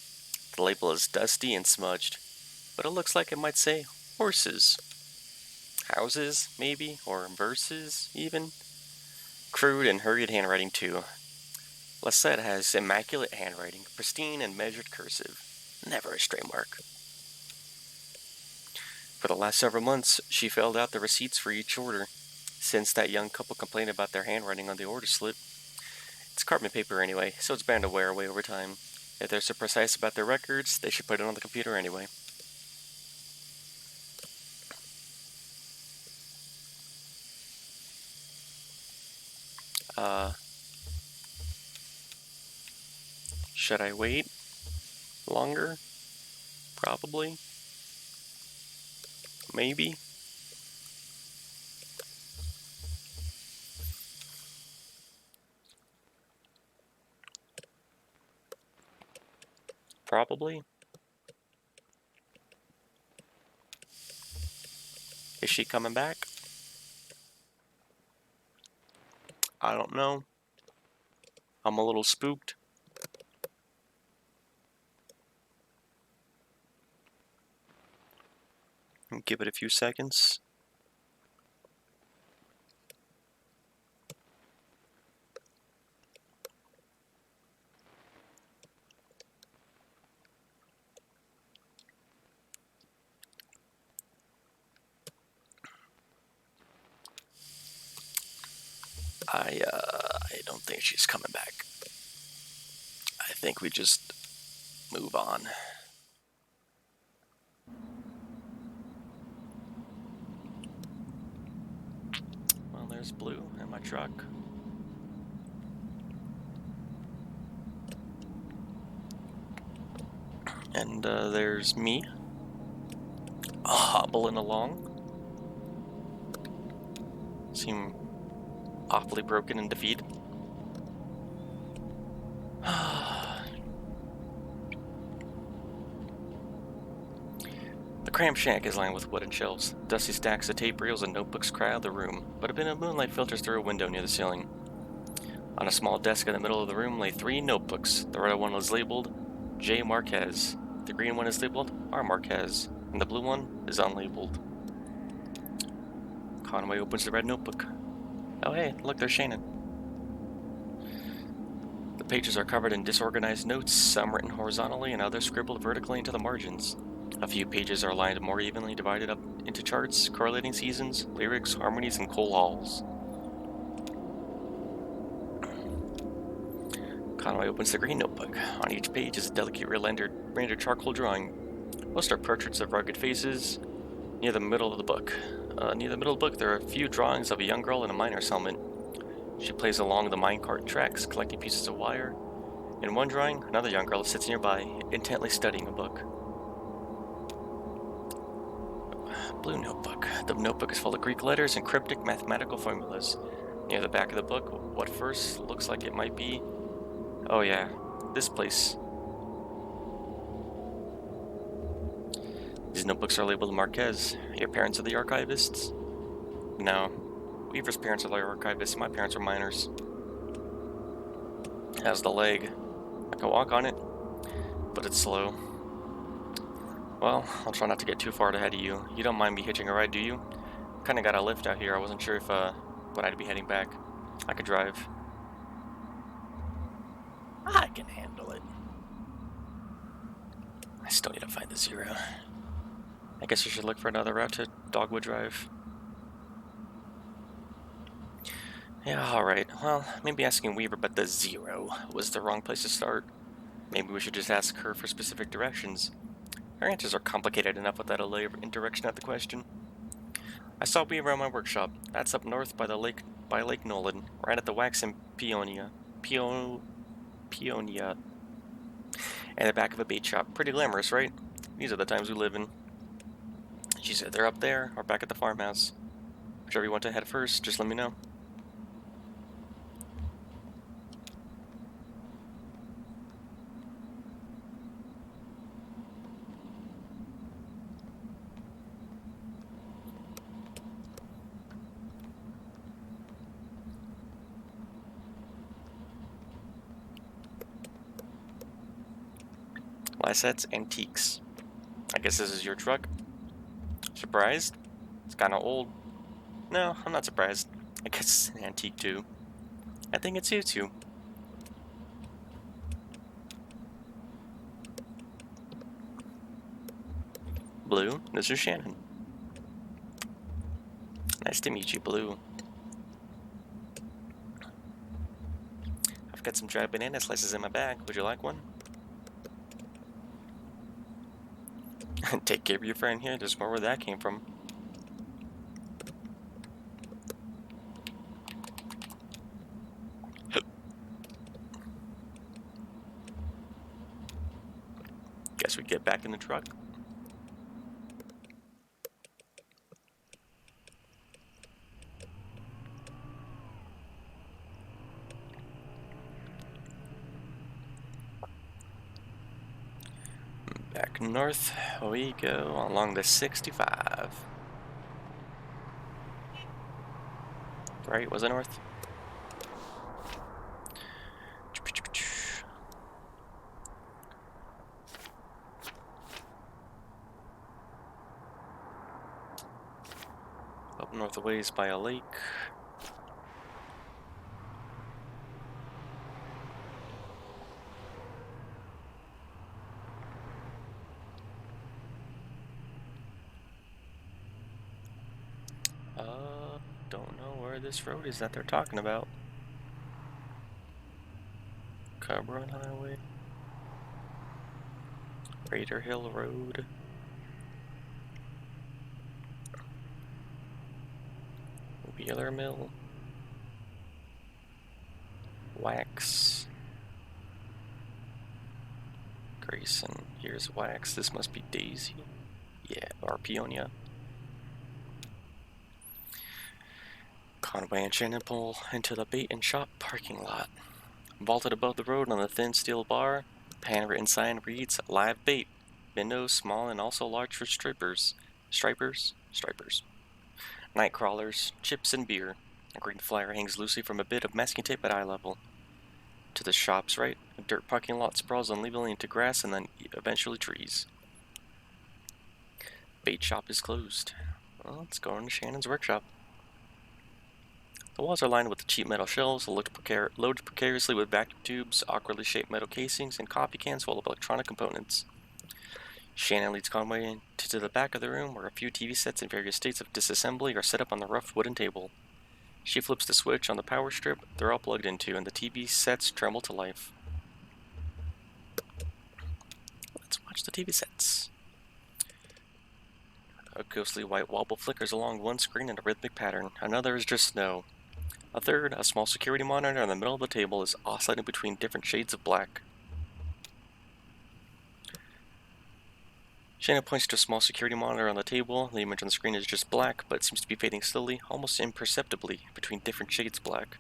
The label is dusty and smudged, but it looks like it might say horses. Houses, maybe, or verses, even. Crude and hurried handwriting, too. Lysette has immaculate handwriting, pristine and measured cursive. Never a stray mark. For the last several months, she filled out the receipts for each order. Since that young couple complained about their handwriting on the order slip, it's carbon paper anyway, so it's bound to wear away over time. If they're so precise about their records, they should put it on the computer anyway. Should I wait longer? Probably. Maybe. Probably. Is she coming back? I don't know. I'm a little spooked. Give it a few seconds. I don't think she's coming back. I think we just move on. Well, there's Blue in my truck. And there's me, hobbling along. Seem awfully broken and defeated. The cramped shack is lined with wooden shelves. Dusty stacks of tape reels and notebooks crowd the room, but a bit of moonlight filters through a window near the ceiling. On a small desk in the middle of the room lay 3 notebooks. The red one is labeled J. Marquez. The green one is labeled R. Marquez. And the blue one is unlabeled. Conway opens the red notebook. Oh hey, look, there's Shannon. The pages are covered in disorganized notes, some written horizontally and others scribbled vertically into the margins. A few pages are lined more evenly divided up into charts, correlating seasons, lyrics, harmonies, and coal halls. Conway opens the green notebook. On each page is a delicate rendered charcoal drawing. Most are portraits of rugged faces. Near the middle of the book, there are a few drawings of a young girl in a miner's helmet. She plays along the minecart tracks, collecting pieces of wire. In one drawing, another young girl sits nearby, intently studying a book. Blue notebook. The notebook is full of Greek letters and cryptic mathematical formulas. Near the back of the book, what first looks like it might be... Oh yeah, this place. These notebooks are labeled Marquez. Your parents are the archivists? No. Weaver's parents are the archivists. My parents are miners. Has the leg. I can walk on it, but it's slow. Well, I'll try not to get too far ahead of you. You don't mind me hitching a ride, do you? Kinda got a lift out here. I wasn't sure if, when I'd be heading back. I could drive. I can handle it. I still need to find the zero. I guess I should look for another route to Dogwood Drive. Yeah, alright. Well, maybe asking Weaver about the zero was the wrong place to start. Maybe we should just ask her for specific directions. Her answers are complicated enough without a layer of indirection at the question. I saw Weaver around my workshop. That's up north by Lake Nolan, right at the Wax and Peonia. Peonia. And the back of a bait shop. Pretty glamorous, right? These are the times we live in. She said they're up there or back at the farmhouse. Whichever you want to head first, just let me know. Lysette's Antiques. I guess this is your truck? Surprised? It's kinda old. No, I'm not surprised. I guess it's an antique too. I think it's you too. Blue, this is Shannon. Nice to meet you, Blue. I've got some dried banana slices in my bag. Would you like one? Take care of your friend here. There's more where that came from. Guess we get back in the truck. Back north we go along the 65. Right, was it north? Up north a ways by a lake. Don't know where this road is that they're talking about. Cub Run Highway. Raider Hill Road. Wheeler Mill. Wax. Grayson. Here's Wax. This must be Daisy. Yeah, or Peonia. Conway and Shannon pull into the bait and shop parking lot. Vaulted above the road on the thin steel bar, the handwritten sign reads, "Live bait. Minnows, small and also large for stripers. Stripers? Night crawlers, chips and beer." A green flyer hangs loosely from a bit of masking tape at eye level. To the shop's right, a dirt parking lot sprawls unevenly into grass and then eventually trees. Bait shop is closed. Well, let's go into Shannon's workshop. The walls are lined with cheap metal shelves, loaded precariously with vacuum tubes, awkwardly shaped metal casings, and coffee cans full of electronic components. Shannon leads Conway to the back of the room where a few TV sets in various states of disassembly are set up on the rough wooden table. She flips the switch on the power strip they're all plugged into, and the TV sets tremble to life. the TV sets. A ghostly white wobble flickers along one screen in a rhythmic pattern. Another is just snow. A third, a small security monitor in the middle of the table, is oscillating between different shades of black. Shannon points to a small security monitor on the table. The image on the screen is just black, but it seems to be fading slowly, almost imperceptibly, between different shades of black.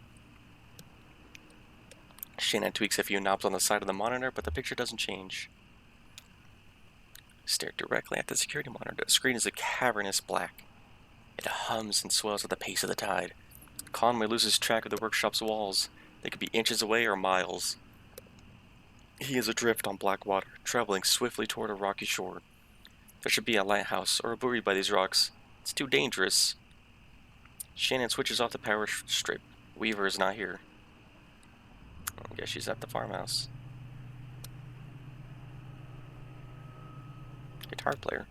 Shannon tweaks a few knobs on the side of the monitor, but the picture doesn't change. Stare directly at the security monitor. The screen is a cavernous black. It hums and swells at the pace of the tide. Conway loses track of the workshop's walls. They could be inches away or miles. He is adrift on black water, traveling swiftly toward a rocky shore. There should be a lighthouse or a buoy by these rocks. It's too dangerous. Shannon switches off the power strip. Weaver is not here. I guess she's at the farmhouse. Guitar player.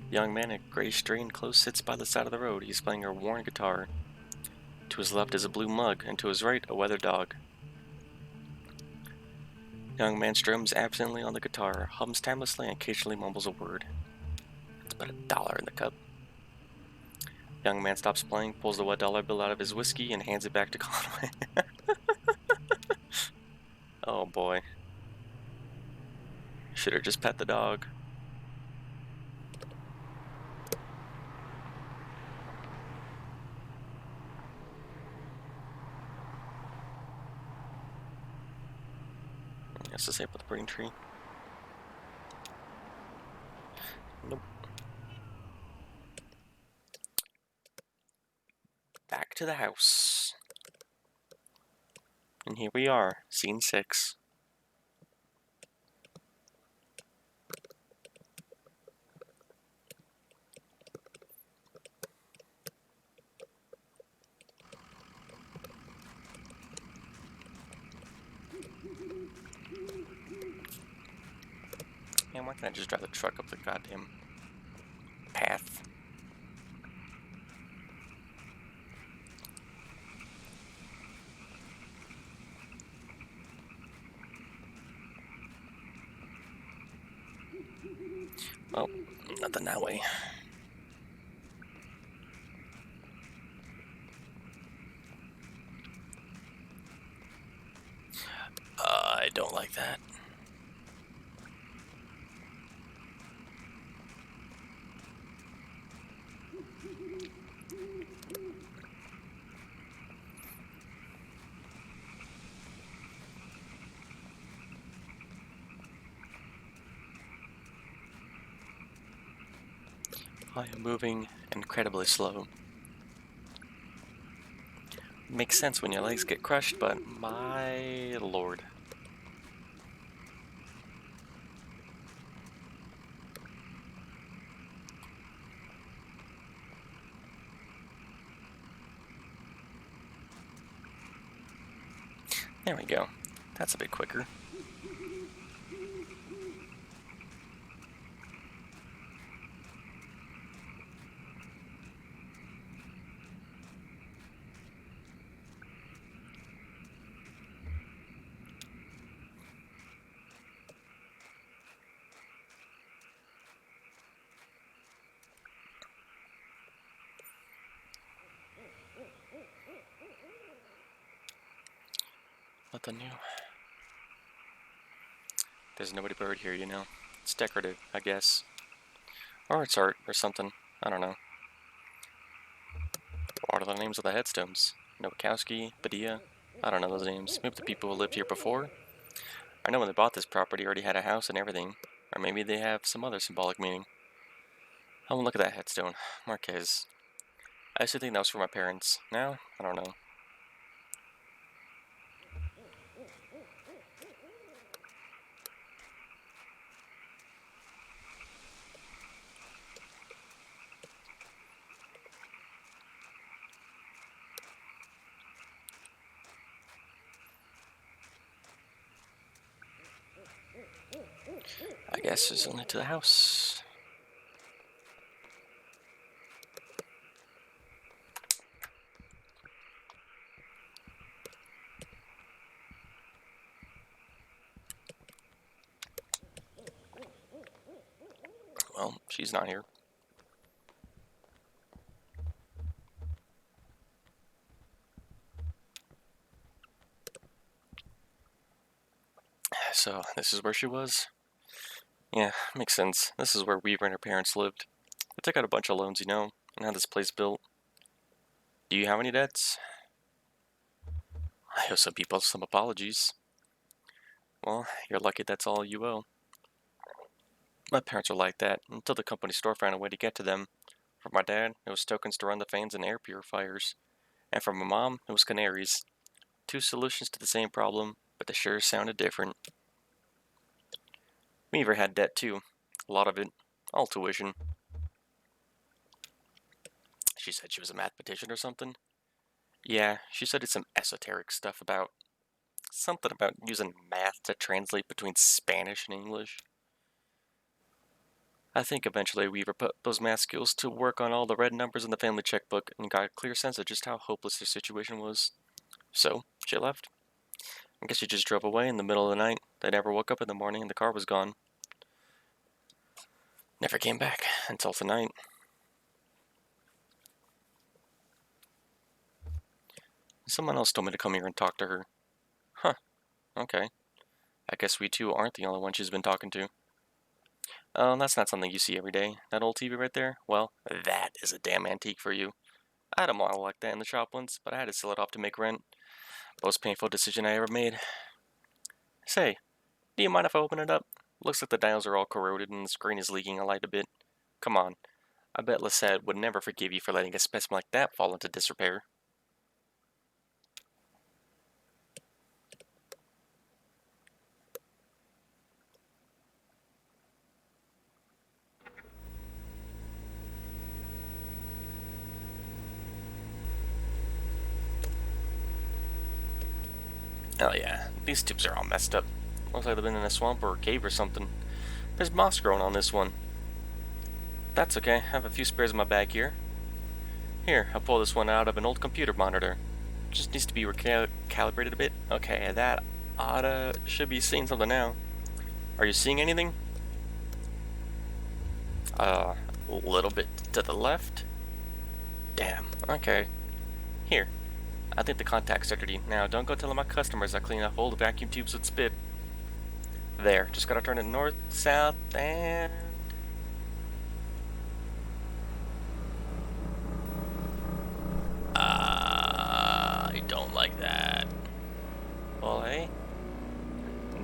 The young man in gray strained clothes sits by the side of the road. He's playing a worn guitar. To his left is a blue mug, and to his right, a weather dog. The young man strums absently on the guitar, hums timelessly, and occasionally mumbles a word. It's about $1 in the cup. The young man stops playing, pulls the $1 bill out of his whiskey, and hands it back to Conway. Oh boy. Should have just pet the dog. Has to say about the brain tree. Nope. Back to the house. And here we are, scene 6. Man, why can't I just drive the truck up the goddamn path? Oh, nothing that way. I don't like that. I am moving incredibly slow. Makes sense when your legs get crushed, but my lord. There we go. That's a bit quicker. Nothing new. There's nobody buried here, you know. It's decorative, I guess. Or it's art or something. I don't know. What are the names of the headstones? Nowakowski, Badia? I don't know those names. Maybe the people who lived here before? I know when they bought this property already had a house and everything. Or maybe they have some other symbolic meaning. I want to look at that headstone. Marquez. I used to think that was for my parents. Now, I don't know. I guess it's only to the house. Well, she's not here. So, this is where she was? Yeah, makes sense. This is where Weaver and her parents lived. They took out a bunch of loans, you know, and had this place built. Do you have any debts? I owe some people some apologies. Well, you're lucky that's all you owe. My parents are like that, until the company store found a way to get to them. For my dad, it was tokens to run the fans and air purifiers. And for my mom, it was canaries. Two solutions to the same problem, but they sure sounded different. Weaver had debt too. A lot of it. All tuition. She said she was a mathematician or something. Yeah, she said it's some esoteric stuff about something about using math to translate between Spanish and English. I think eventually Weaver put those math skills to work on all the red numbers in the family checkbook and got a clear sense of just how hopeless their situation was. So, she left. I guess she just drove away in the middle of the night. They never woke up in the morning and the car was gone. Never came back until tonight. Someone else told me to come here and talk to her. Huh, okay. I guess we two aren't the only ones she's been talking to. Oh, that's not something you see every day. That old TV right there? Well, that is a damn antique for you. I had a model like that in the shop once, but I had to sell it off to make rent. Most painful decision I ever made. Say, do you mind if I open it up? Looks like the dials are all corroded and the screen is leaking a light a bit. Come on. I bet Lisette would never forgive you for letting a specimen like that fall into disrepair. Oh yeah, these tubes are all messed up. Looks like they've been in a swamp or a cave or something. There's moss growing on this one. That's okay, I have a few spares in my bag here. Here, I'll pull this one out of an old computer monitor. Just needs to be recalibrated a bit. Okay, that should be seeing something now. Are you seeing anything? A little bit to the left. Damn, okay. Here, I think the contacts are dirty. Now, don't go telling my customers I clean up old vacuum tubes with spit. There, just gotta turn it north, south, and... I don't like that. Well, hey,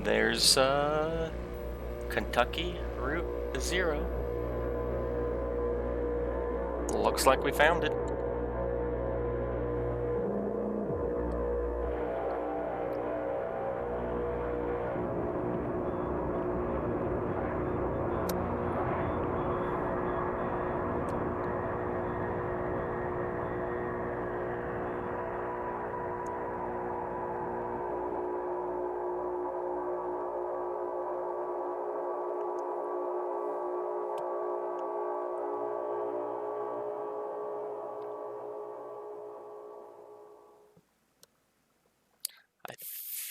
there's, Kentucky Route 0. Looks like we found it. I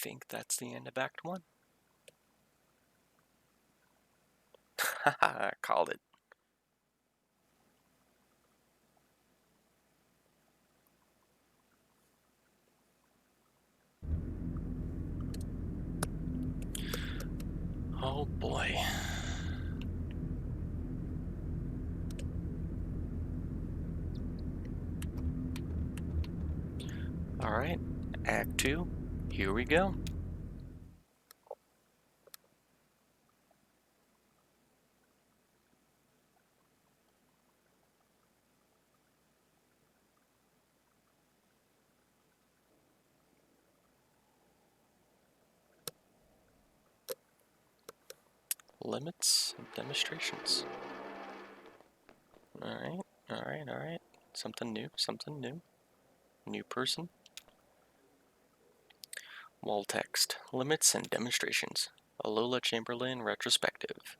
think that's the end of Act 1. Haha, called it. Oh boy. Alright, Act 2, here we go. Limits and demonstrations. Alright, alright, alright. Something new, something new. New person. Wall text. Limits and demonstrations. A Lola Chamberlain retrospective.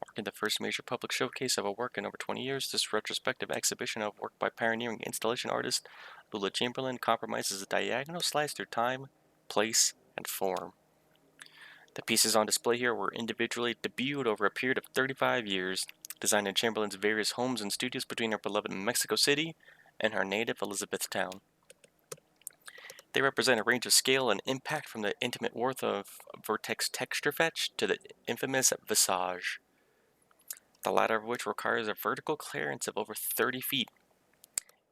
Marking the first major public showcase of a work in over 20 years, this retrospective exhibition of work by pioneering installation artist Lola Chamberlain compromises a diagonal slice through time, place, and form. The pieces on display here were individually debuted over a period of 35 years. designed in Chamberlain's various homes and studios between her beloved Mexico City and her native Elizabethtown. They represent a range of scale and impact from the intimate warmth of Vertex Texture Fetch to the infamous Visage, the latter of which requires a vertical clearance of over 30 feet.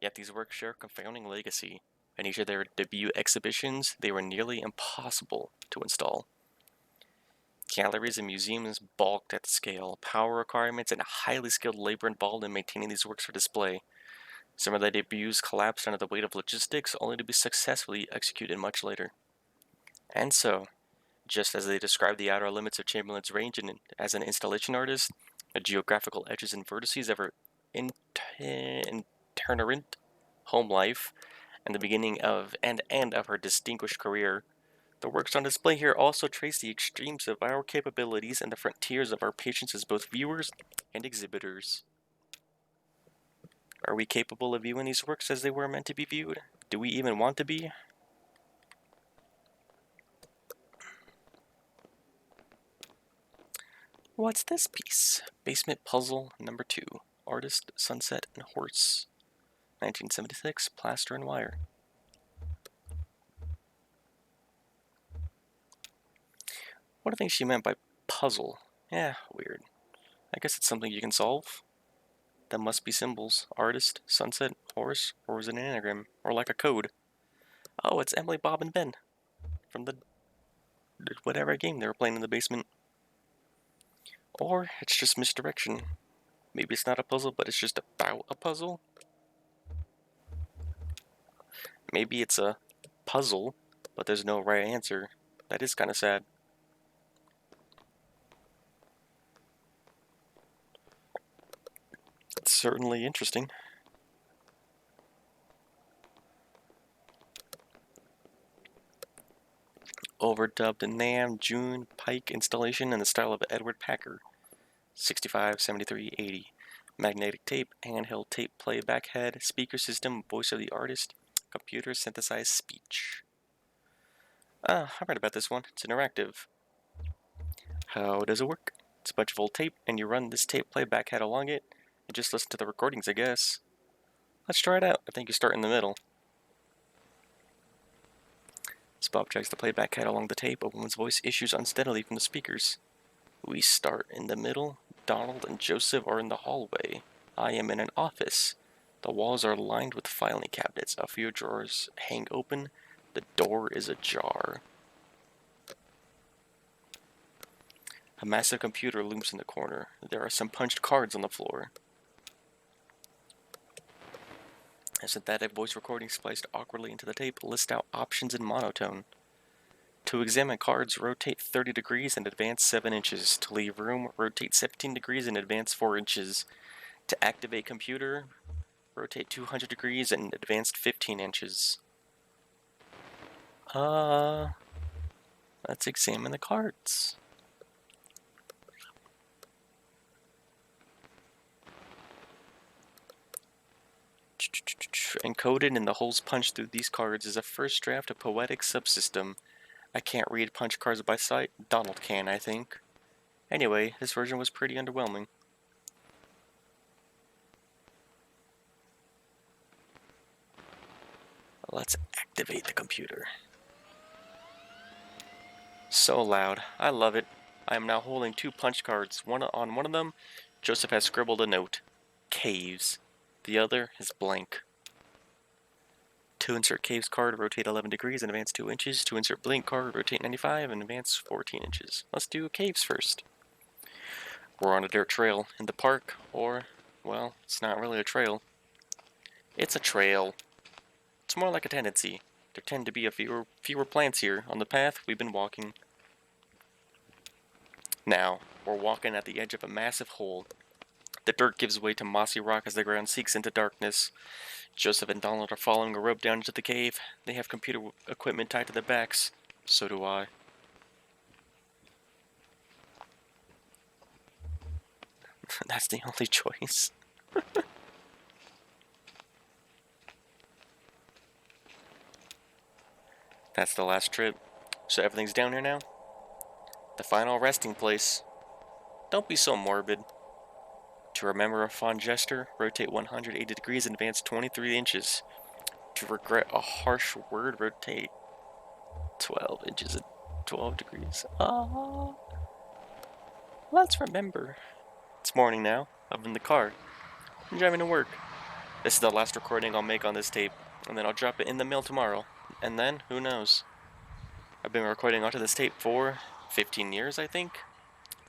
Yet these works share a confounding legacy. In each of their debut exhibitions, they were nearly impossible to install. Galleries and museums balked at the scale, power requirements, and highly skilled labor involved in maintaining these works for display. Some of their debuts collapsed under the weight of logistics, only to be successfully executed much later. And so, just as they described the outer limits of Chamberlain's range as an installation artist, the geographical edges and vertices of her itinerant home life, and the beginning of and end of her distinguished career, the works on display here also trace the extremes of our capabilities and the frontiers of our patience as both viewers and exhibitors. Are we capable of viewing these works as they were meant to be viewed? Do we even want to be? What's this piece? Basement Puzzle number 2. Artist, Sunset and Horse. 1976, plaster and wire. What do you think she meant by puzzle? Yeah, weird. I guess it's something you can solve. That must be symbols. Artist, sunset, horse, or is it an anagram? Or like a code? Oh, it's Emily, Bob, and Ben. From the whatever game they were playing in the basement. Or it's just misdirection. Maybe it's not a puzzle, but it's just about a puzzle? Maybe it's a puzzle, but there's no right answer. That is kind of sad. It's certainly interesting. Overdubbed Nam June Pike installation in the style of Edward Packer. 65, 73, 80. Magnetic tape, handheld tape playback head, speaker system, voice of the artist, computer synthesized speech. I read about this one. It's interactive. How does it work? It's a bunch of old tape, and you run this tape playback head along it, and just listen to the recordings, I guess. Let's try it out. I think you start in the middle. As Bob drags the playback head along the tape, a woman's voice issues unsteadily from the speakers. We start in the middle. Donald and Joseph are in the hallway. I am in an office. The walls are lined with filing cabinets. A few drawers hang open. The door is ajar. A massive computer looms in the corner. There are some punched cards on the floor. A synthetic voice recording spliced awkwardly into the tape lists out options in monotone. To examine cards, rotate 30 degrees and advance 7 inches. To leave room, rotate 17 degrees and advance 4 inches. To activate computer, rotate 200 degrees and advance 15 inches. Let's examine the cards. Encoded in the holes punched through these cards is a first draft of Poetic Subsystem. I can't read punch cards by sight. Donald can, I think. Anyway, this version was pretty underwhelming. Let's activate the computer. So loud. I love it. I am now holding 2 punch cards. On one of them, Joseph has scribbled a note. Caves. The other is blank. To insert Caves card, rotate 11 degrees and advance 2 inches. To insert Blank card, rotate 95 and advance 14 inches. Let's do Caves first. We're on a dirt trail in the park, or, well, it's not really a trail. It's a trail. It's more like a tendency. There tend to be fewer plants here on the path we've been walking. Now, we're walking at the edge of a massive hole. The dirt gives way to mossy rock as the ground sinks into darkness. Joseph and Donald are following a rope down into the cave. They have computer equipment tied to their backs. So do I. That's the only choice. That's the last trip. So everything's down here now? The final resting place. Don't be so morbid. To remember a fond gesture, rotate 180 degrees and advance 23 inches. To regret a harsh word, rotate 12 inches and 12 degrees. Let's remember. It's morning now. I'm in the car. I'm driving to work. This is the last recording I'll make on this tape, and then I'll drop it in the mail tomorrow. And then, who knows? I've been recording onto this tape for 15 years, I think.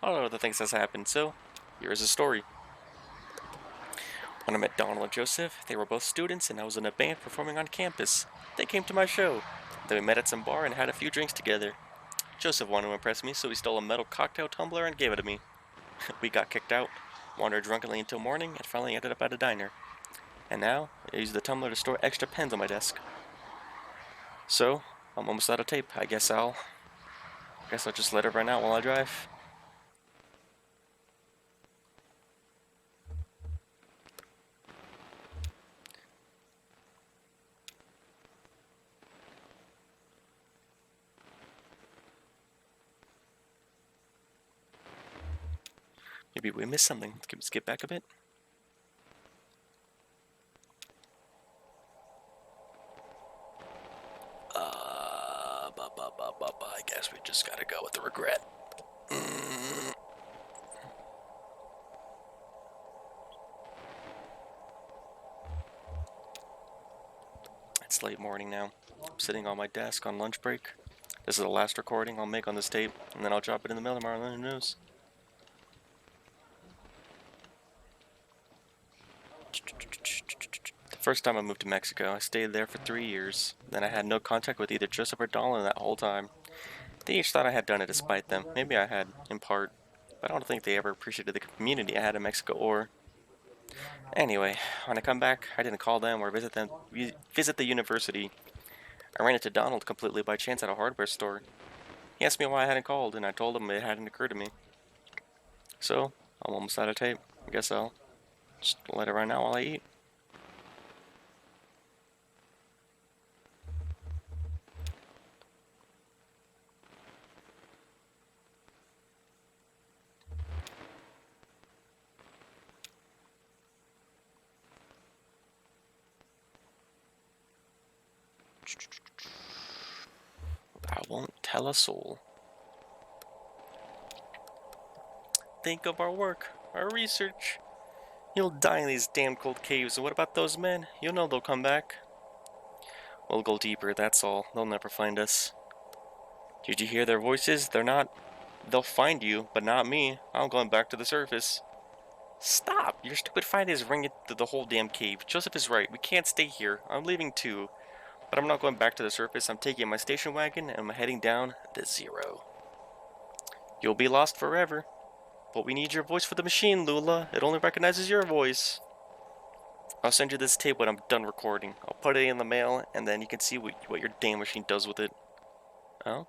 A lot of other things has happened, so here's a story. When I met Donald and Joseph, they were both students, and I was in a band performing on campus. They came to my show. Then we met at some bar and had a few drinks together. Joseph wanted to impress me, so he stole a metal cocktail tumbler and gave it to me. We got kicked out, wandered drunkenly until morning, and finally ended up at a diner. And now, I use the tumbler to store extra pens on my desk. So, I'm almost out of tape. I guess I'll just let it run out while I drive. Maybe we missed something. Can we skip back a bit? I guess we just gotta go with the regret. It's late morning now. I'm sitting on my desk on lunch break. This is the last recording I'll make on this tape, and then I'll drop it in the mail tomorrow, and who knows? The first time I moved to Mexico, I stayed there for 3 years. Then I had no contact with either Joseph or Donald that whole time. They each thought I had done it to spite them. Maybe I had, in part. But I don't think they ever appreciated the community I had in Mexico or... Anyway, when I come back, I didn't call them or visit the university. I ran into Donald completely by chance at a hardware store. He asked me why I hadn't called, and I told him it hadn't occurred to me. So, I'm almost out of tape. I guess I'll just let it run out while I eat. I won't tell a soul. Think of our work, our research. You'll die in these damn cold caves, and what about those men? You know they'll come back. We'll go deeper, that's all. They'll never find us. Did you hear their voices? They'll find you, but not me. I'm going back to the surface. Stop! Your stupid fight is ringing through the whole damn cave. Joseph is right. We can't stay here. I'm leaving too. But I'm not going back to the surface. I'm taking my station wagon and I'm heading down to zero. You'll be lost forever. But we need your voice for the machine, Lula. It only recognizes your voice. I'll send you this tape when I'm done recording. I'll put it in the mail, and then you can see what your damn machine does with it. Oh?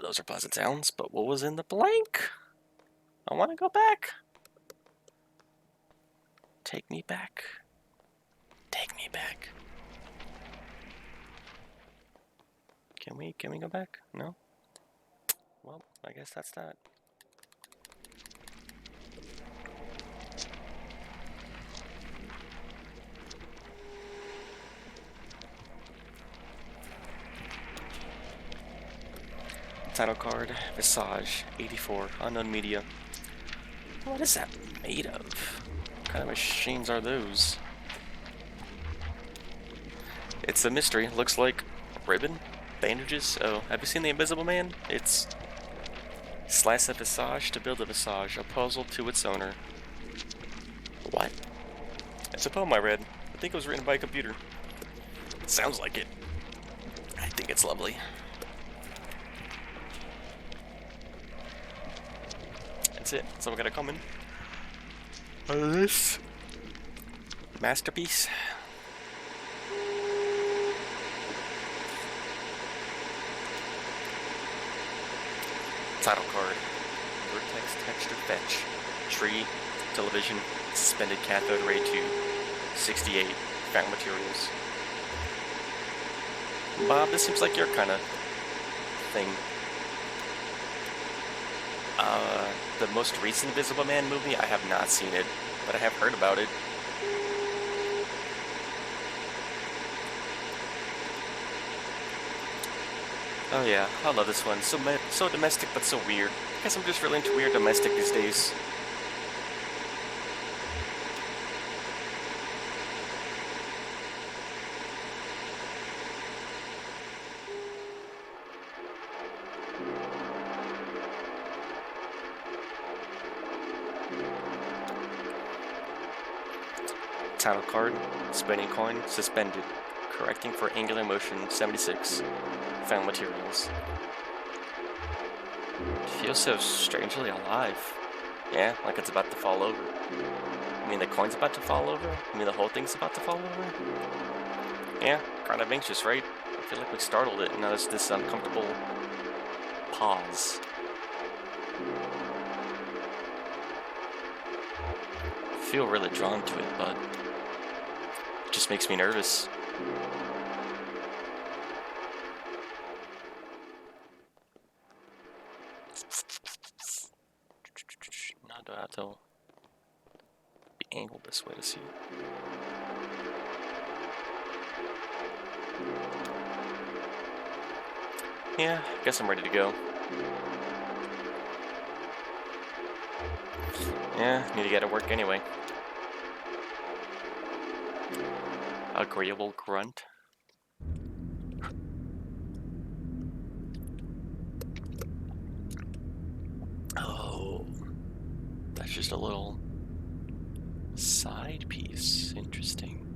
Those are pleasant sounds, but what was in the blank? I want to go back. Take me back. Take me back. Can we go back? No? Well, I guess that's that. Title card, Visage, 84, unknown media. What is that made of? What kind of machines are those? It's a mystery. Looks like ribbon, bandages. Oh, have you seen The Invisible Man? It's slice a visage to build a visage, a puzzle to its owner. What? It's a poem I read. I think it was written by a computer. It sounds like it. I think it's lovely. That's it. So we gotta come in. This masterpiece. Title card. Vertex texture fetch. Tree. Television. Suspended cathode ray tube. 68. Found materials. Bob, this seems like your kind of thing. The most recent Invisible Man movie, I have not seen it, but I have heard about it. Oh yeah, I love this one. So domestic, but so weird. I guess I'm just really into weird domestic these days. Title card, spinning coin, suspended. Correcting for angular motion, 76. Found materials. Feels so strangely alive. Yeah, like it's about to fall over. I mean, the coin's about to fall over? I mean, the whole thing's about to fall over? Yeah, kind of anxious, right? I feel like we startled it, and now there's this uncomfortable pause. I feel really drawn to it, but it just makes me nervous. Now do I have to be angled this way to see it? Yeah, I guess I'm ready to go. Yeah, need to get to work anyway. Agreeable grunt. Oh, that's just a little side piece. Interesting.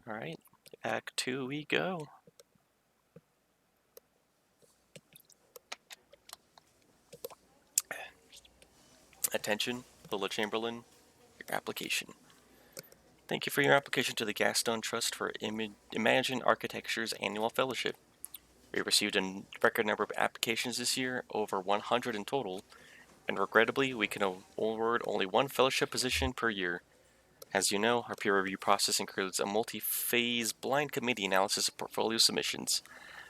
Alright, Act 2 we go. Attention, Lola Chamberlain, your application. Thank you for your application to the Gaston Trust for Imagine Architecture's annual fellowship. We received a record number of applications this year, over 100 in total, and regrettably, we can award only one fellowship position per year. As you know, our peer review process includes a multi-phase blind committee analysis of portfolio submissions,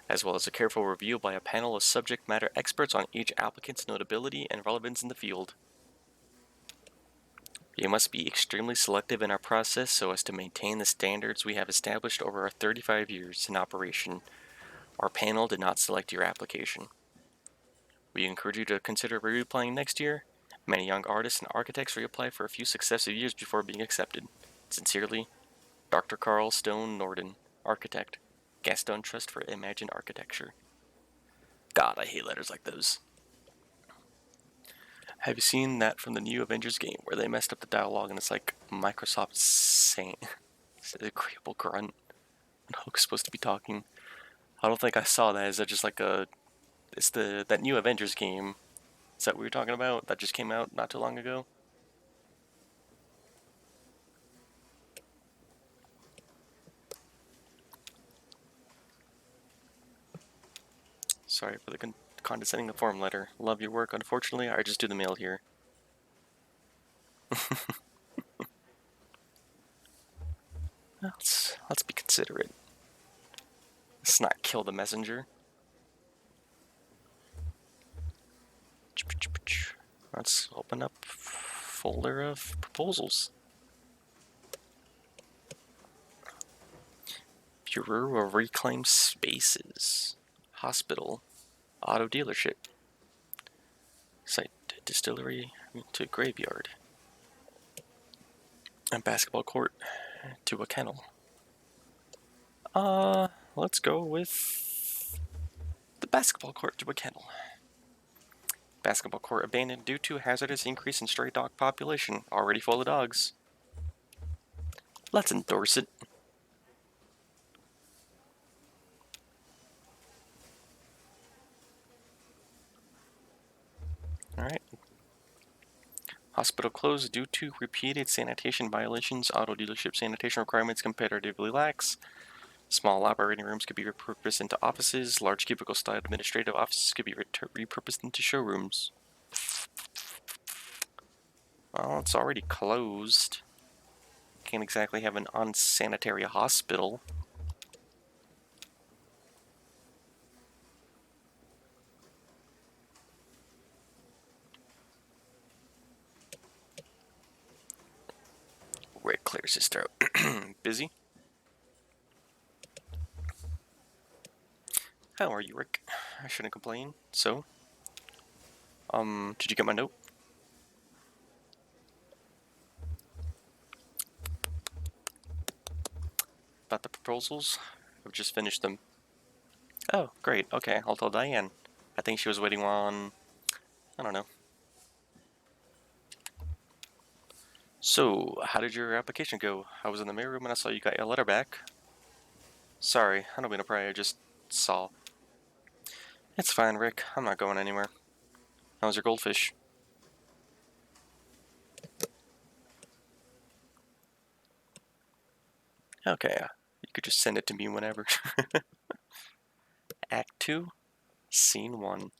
as well as a careful review by a panel of subject matter experts on each applicant's notability and relevance in the field. We must be extremely selective in our process so as to maintain the standards we have established over our 35 years in operation. Our panel did not select your application. We encourage you to consider reapplying next year. Many young artists and architects reapply for a few successive years before being accepted. Sincerely, Dr. Carl Stone Norden, Architect, Gaston Trust for Imagine Architecture. God, I hate letters like those. Have you seen that from the new Avengers game where they messed up the dialogue and it's like Microsoft saying it's an agreeable grunt when Hulk's supposed to be talking? I don't think I saw that. Is that just like it's that new Avengers game? Is that what we were talking about? That just came out not too long ago? Sorry for the condescending the form letter. Love your work. Unfortunately, I just do the mail here. Let's be considerate. Let's not kill the messenger. Let's open up folder of proposals. Bureau of Reclaimed Spaces. Hospital. Auto dealership. Site distillery to graveyard. And basketball court to a kennel. Let's go with the basketball court to a kennel. Basketball court abandoned due to hazardous increase in stray dog population. Already full of dogs. Let's endorse it. Alright. Hospital closed due to repeated sanitation violations. Auto dealership sanitation requirements comparatively lax. Small operating rooms could be repurposed into offices. Large cubicle-style administrative offices could be repurposed into showrooms. Well, it's already closed. Can't exactly have an unsanitary hospital. Rick clears his throat. Busy? How are you, Rick? I shouldn't complain. So? Did you get my note? About the proposals? I've just finished them. Oh, great. Okay, I'll tell Diane. I think she was waiting on... I don't know. So, how did your application go? I was in the mail room and I saw you got your letter back. Sorry, I don't mean to pry, I just saw. It's fine, Rick. I'm not going anywhere. How's your goldfish? Okay, you could just send it to me whenever. Act 2, Scene 1.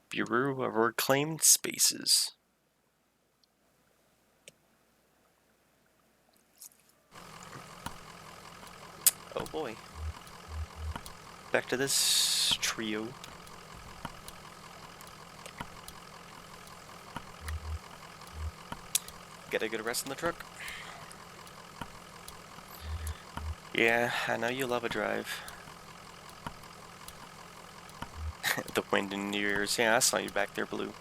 Bureau of Reclaimed Spaces. Oh boy. Back to this trio. Get a good rest in the truck? Yeah, I know you love a drive. The wind in your ears. Yeah, I saw you back there, Blue.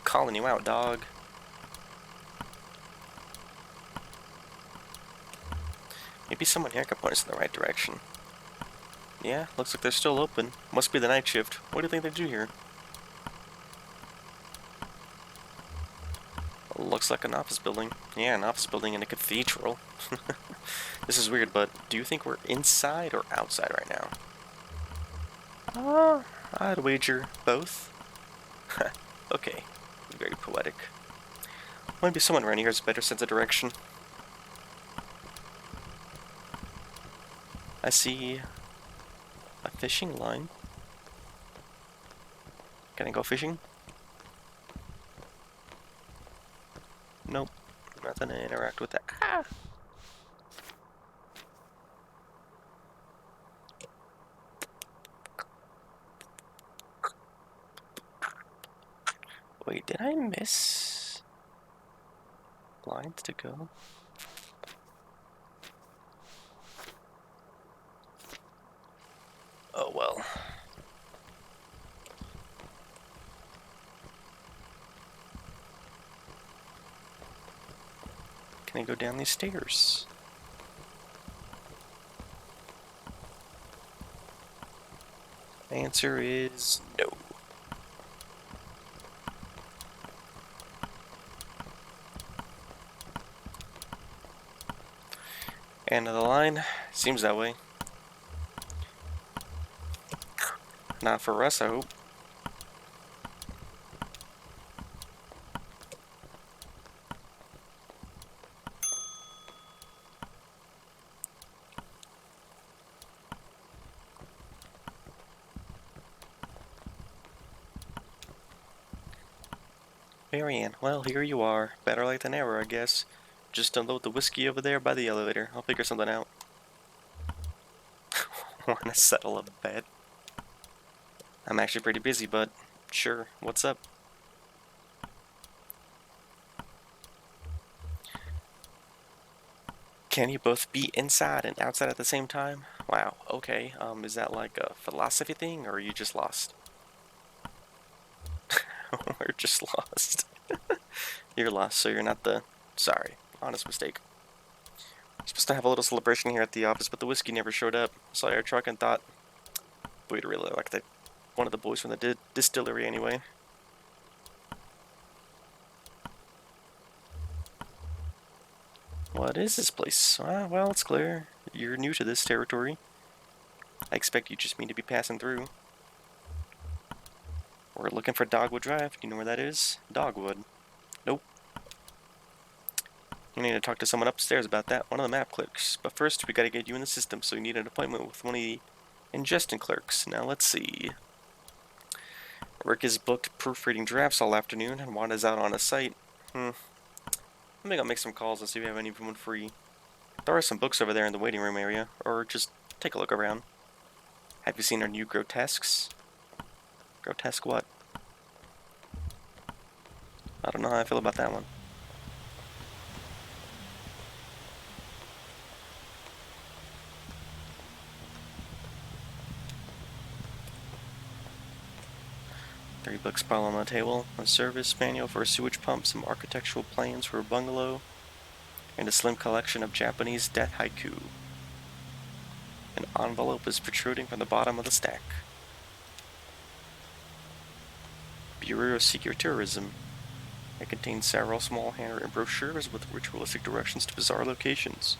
Calling you out, dog. Maybe someone here can point us in the right direction. Yeah, looks like they're still open. Must be the night shift. What do you think they do here? Looks like an office building. Yeah, an office building in a cathedral. This is weird, but do you think we're inside or outside right now? I'd wager both. Okay, very poetic. Maybe someone around here has a better sense of direction. I see a fishing line. Can I go fishing? Nope, nothing to interact with that. Ah! Wait, did I miss lines to go? Oh well. Can I go down these stairs? Answer is no. End of the line. Seems that way. Not for us, I hope. Marianne, well, here you are. Better late than never, I guess. Just unload the whiskey over there by the elevator. I'll figure something out. Wanna settle a bet? I'm actually pretty busy, but sure, what's up? Can you both be inside and outside at the same time? Wow, okay. Is that like a philosophy thing, or are you just lost? We're just lost. You're lost, so you're not the... Sorry, honest mistake. Supposed to have a little celebration here at the office, but the whiskey never showed up. Saw your truck and thought, we'd really like one of the boys from the distillery anyway. What is this place? Well, it's clear. You're new to this territory. I expect you just mean to be passing through. We're looking for Dogwood Drive. Do you know where that is? Dogwood. Nope. You need to talk to someone upstairs about that, one of the map clerks. But first, we gotta get you in the system, so you need an appointment with one of the ingestion clerks. Now, let's see. Rick is booked proofreading drafts all afternoon, and Wanda's out on a site. I think I'll make some calls and see if we have anyone free. There are some books over there in the waiting room area, or just take a look around. Have you seen our new grotesques? Grotesque what? I don't know how I feel about that one. Three books piled on the table, a service manual for a sewage pump, some architectural plans for a bungalow, and a slim collection of Japanese death haiku. An envelope is protruding from the bottom of the stack. Bureau of Secret Tourism. It contains several small handwritten brochures with ritualistic directions to bizarre locations.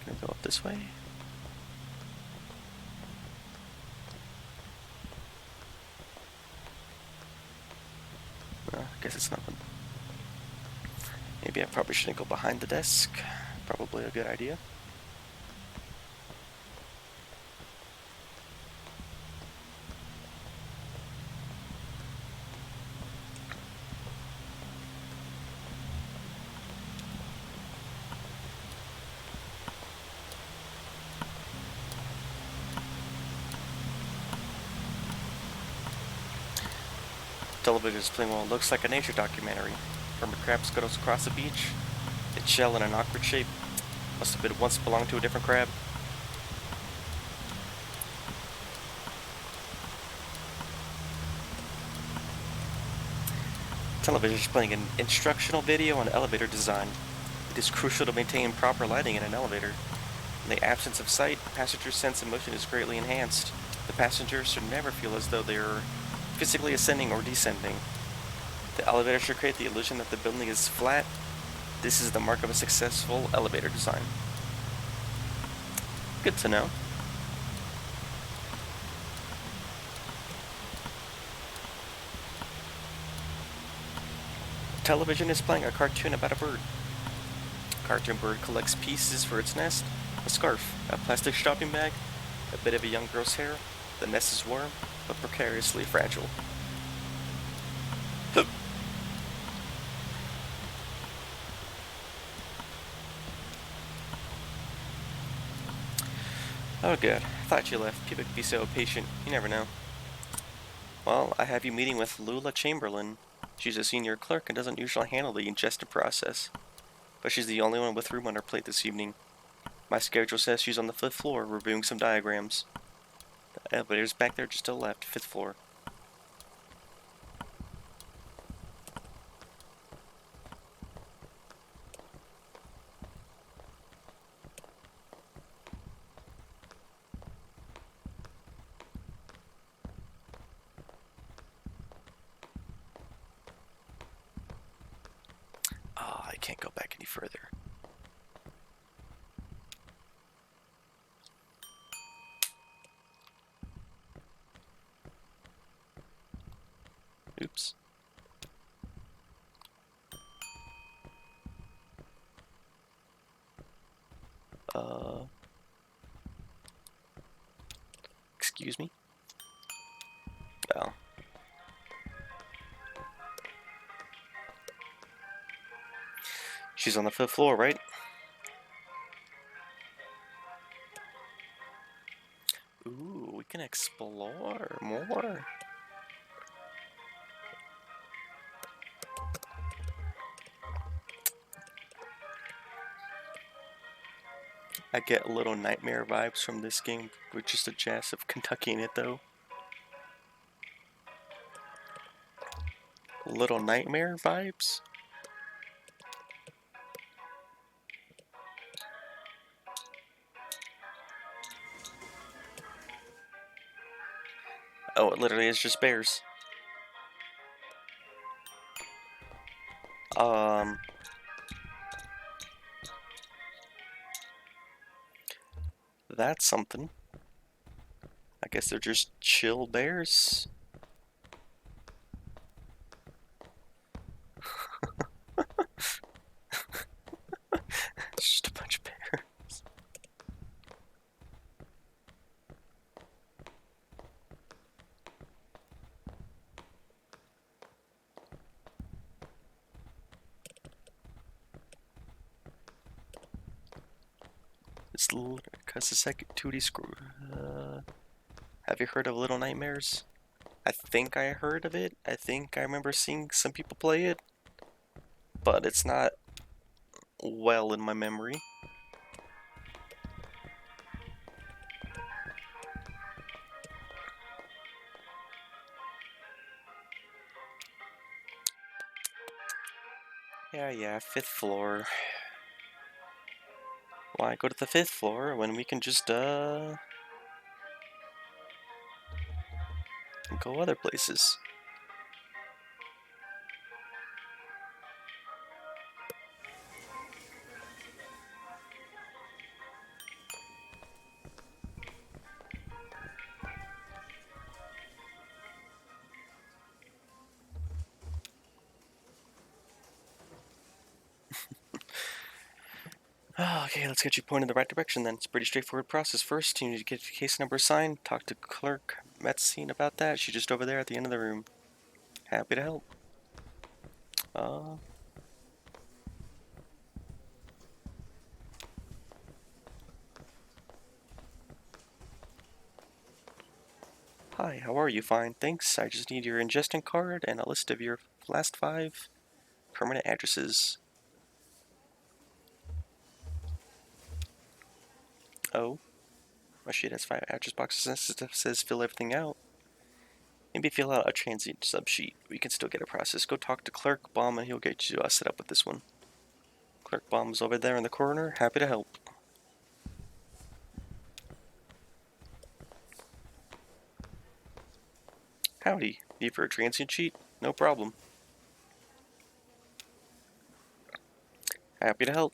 Can I go up this way? I guess it's nothing. Maybe I probably shouldn't go behind the desk. Probably a good idea. Television is playing what looks like a nature documentary. Hermit crab scuttles across the beach, its shell in an awkward shape. Must have been once belonged to a different crab. Television is playing an instructional video on elevator design. It is crucial to maintain proper lighting in an elevator. In the absence of sight, passengers' sense of motion is greatly enhanced. The passengers should never feel as though they are physically ascending or descending. The elevator should create the illusion that the building is flat. This is the mark of a successful elevator design. Good to know. Television is playing a cartoon about a bird. The cartoon bird collects pieces for its nest: a scarf, a plastic shopping bag, a bit of a young girl's hair. The nest is warm, but precariously fragile. Oh good, I thought you left. People could be so patient, you never know. Well, I have you meeting with Lula Chamberlain. She's a senior clerk and doesn't usually handle the ingestion process. But she's the only one with room on her plate this evening. My schedule says she's on the 5th floor, reviewing some diagrams. The elevator's back there just to the left, 5th floor. Ah, I can't go back any further. Oops. Excuse me? Oh. She's on the 5th floor, right? Ooh, we can explore more. I get little nightmare vibes from this game with just a jazz of Kentucky in it, though. Little nightmare vibes? Oh, it literally is just bears. That's something. I guess they're just chill bears. It's just a bunch of bears. Cause the second 2D screw. Have you heard of Little Nightmares? I think I heard of it. I think I remember seeing some people play it, but it's not well in my memory. Yeah, 5th floor. Why go to the 5th floor when we can just, go other places? Okay, let's get you pointed in the right direction then. It's a pretty straightforward process. First, you need to get your case number assigned. Talk to Clerk Metzine about that. She's just over there at the end of the room. Happy to help. Hi, how are you? Fine, thanks. I just need your ingestion card and a list of your last 5 permanent addresses. Oh, well, shit has 5 address boxes that says fill everything out. Maybe fill out a transient sub sheet. We can still get a process. Go talk to Clerk Baum and he'll get you set up with this one. Clerk Baum's over there in the corner. Happy to help. Howdy. Need for a transient sheet? No problem. Happy to help.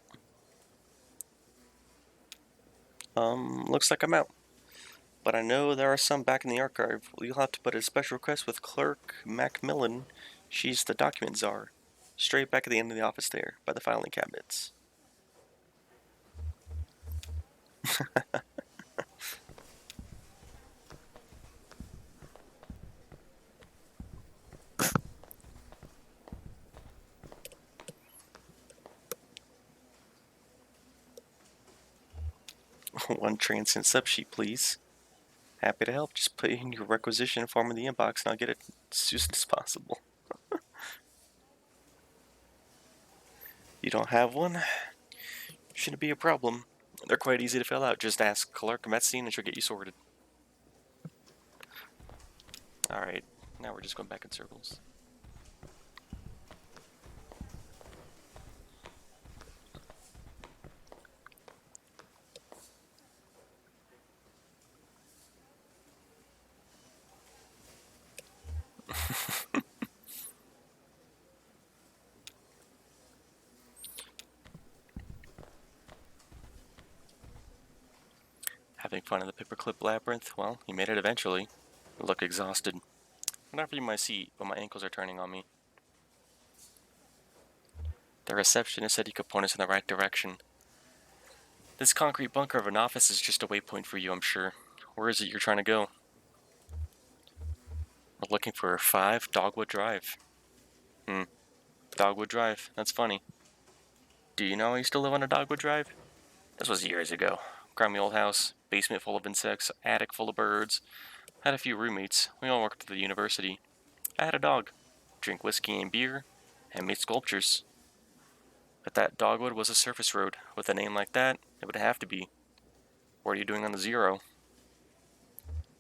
Looks like I'm out. But I know there are some back in the archive. You'll have to put a special request with Clerk Macmillan. She's the document czar. Straight back at the end of the office there, by the filing cabinets. One transient subsheet, please. Happy to help. Just put in your requisition form in the inbox and I'll get it as soon as possible. You don't have one? Shouldn't be a problem. They're quite easy to fill out. Just ask Clerk Metzine and she'll get you sorted. Alright, now we're just going back in circles. Having fun in the paperclip labyrinth? Well, you made it eventually. You look exhausted. I'm not you my seat, but my ankles are turning on me. The receptionist said you could point us in the right direction. This concrete bunker of an office is just a waypoint for you, I'm sure. Where is it you're trying to go? We're looking for 5 Dogwood Drive. Dogwood Drive. That's funny. Do you know I used to live on a Dogwood Drive? This was years ago. Grimy old house, basement full of insects, attic full of birds. Had a few roommates. We all worked at the university. I had a dog. Drink whiskey and beer, and made sculptures. But that Dogwood was a surface road. With a name like that, it would have to be. What are you doing on the Zero?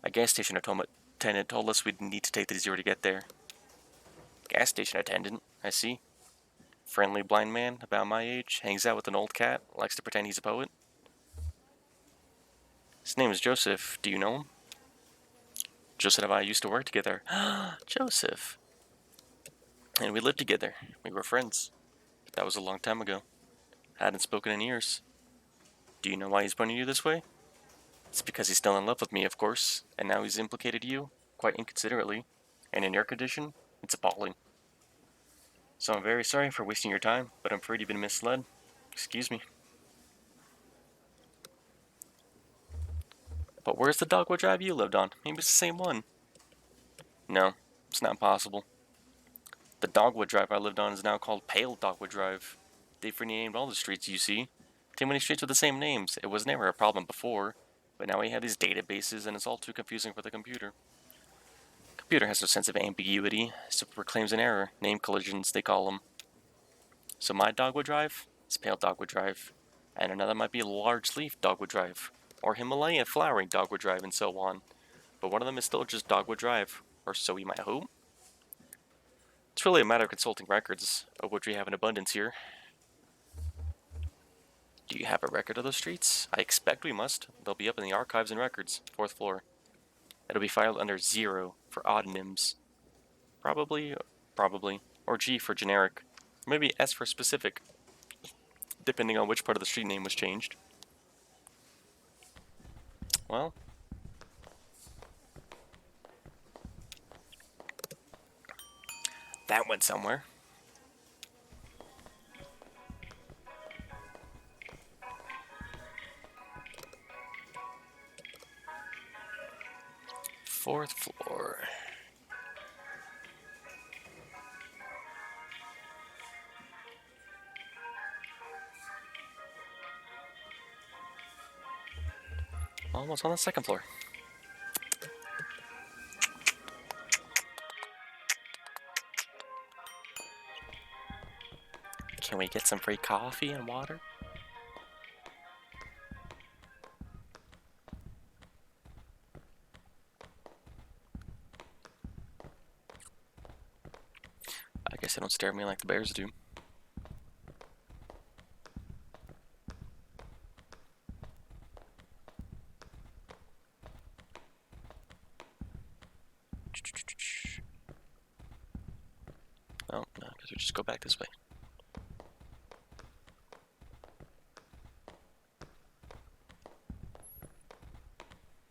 A gas station attendant told us we'd need to take the Zero to get there. Gas station attendant, I see. Friendly blind man, about my age, hangs out with an old cat, likes to pretend he's a poet. His name is Joseph. Do you know him? Joseph and I used to work together. Joseph. And we lived together. We were friends. But that was a long time ago. Hadn't spoken in years. Do you know why he's pointing you this way? It's because he's still in love with me, of course, and now he's implicated you, quite inconsiderately, and in your condition, it's appalling. So I'm very sorry for wasting your time, but I'm afraid you've been misled. Excuse me. But where's the Dogwood Drive you lived on? Maybe it's the same one. No, it's not possible. The Dogwood Drive I lived on is now called Pale Dogwood Drive. They've renamed all the streets you see. Too many streets with the same names. It was never a problem before, but now we have these databases and it's all too confusing for the computer. Computer has no sense of ambiguity, so it proclaims an error. Name collisions, they call them. So my dogwood drive is pale dogwood drive, and another might be large leaf dogwood drive, or Himalayan flowering dogwood drive, and so on. But one of them is still just dogwood drive, or so we might hope. It's really a matter of consulting records, of which we have an abundance here. Do you have a record of those streets? I expect we must. They'll be up in the archives and records, 4th floor. It'll be filed under 0 for odd nims. Probably, or G for generic. Or maybe S for specific, depending on which part of the street name was changed. Well, that went somewhere. Fourth floor. Almost on the 2nd floor. Can we get some free coffee and water? I guess they don't stare at me like the bears do. Oh, no, because we just go back this way.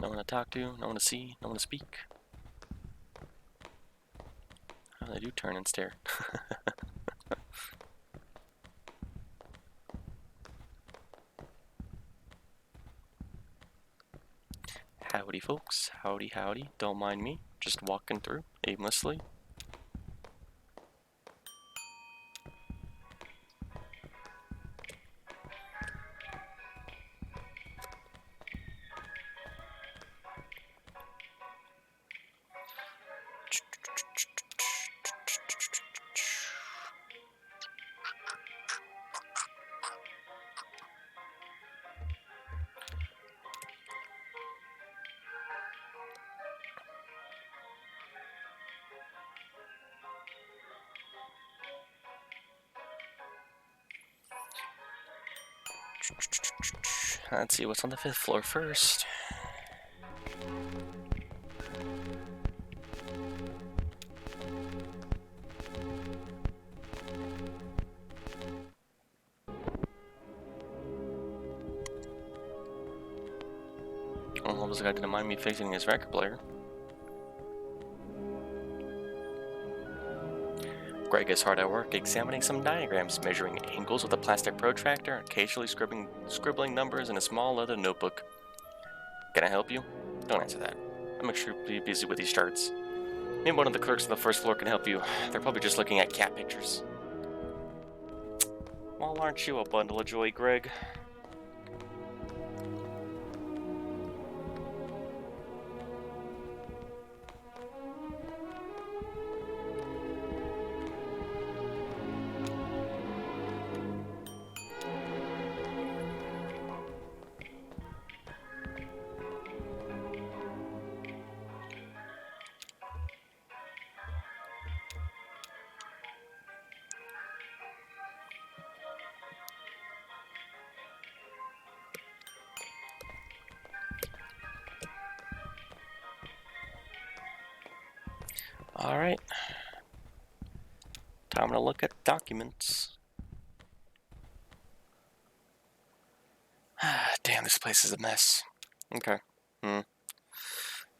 No one to talk to, no one to see, no one to speak. Oh, they do turn and stare. Howdy, folks. Howdy, howdy. Don't mind me. Just walking through aimlessly. Let's see what's on the 5th floor first. Well, this guy didn't mind me fixing his record player. Greg is hard at work examining some diagrams, measuring angles with a plastic protractor, occasionally scribbling numbers in a small leather notebook. Can I help you? Don't answer that. I'm extremely busy with these charts. Maybe one of the clerks on the 1st floor can help you. They're probably just looking at cat pictures. Well, aren't you a bundle of joy, Greg? Alright. Time to look at documents. Damn, this place is a mess. Okay.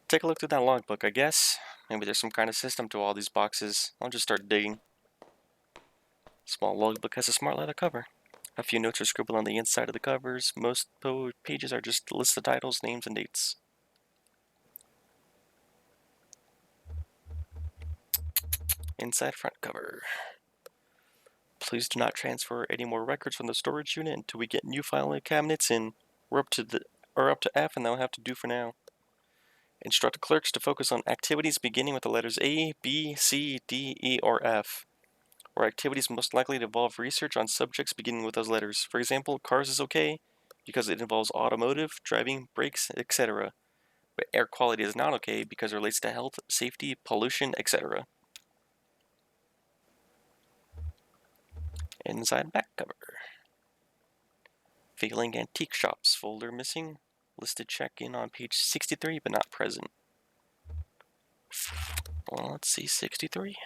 Take a look through that logbook, I guess. Maybe there's some kind of system to all these boxes. I'll just start digging. Small logbook has a smart leather cover. A few notes are scribbled on the inside of the covers. Most pages are just lists of titles, names, and dates. Inside front cover. Please do not transfer any more records from the storage unit until we get new filing cabinets in. We're up to F, and that'll have to do for now. Instruct clerks to focus on activities beginning with the letters A, B, C, D, E, or F, or activities most likely to involve research on subjects beginning with those letters. For example, cars is okay because it involves automotive, driving, brakes, etc. But air quality is not okay because it relates to health, safety, pollution, etc. Inside back cover. Failing antique shops folder missing. Listed check-in on page 63 but not present. Well, let's see, 63.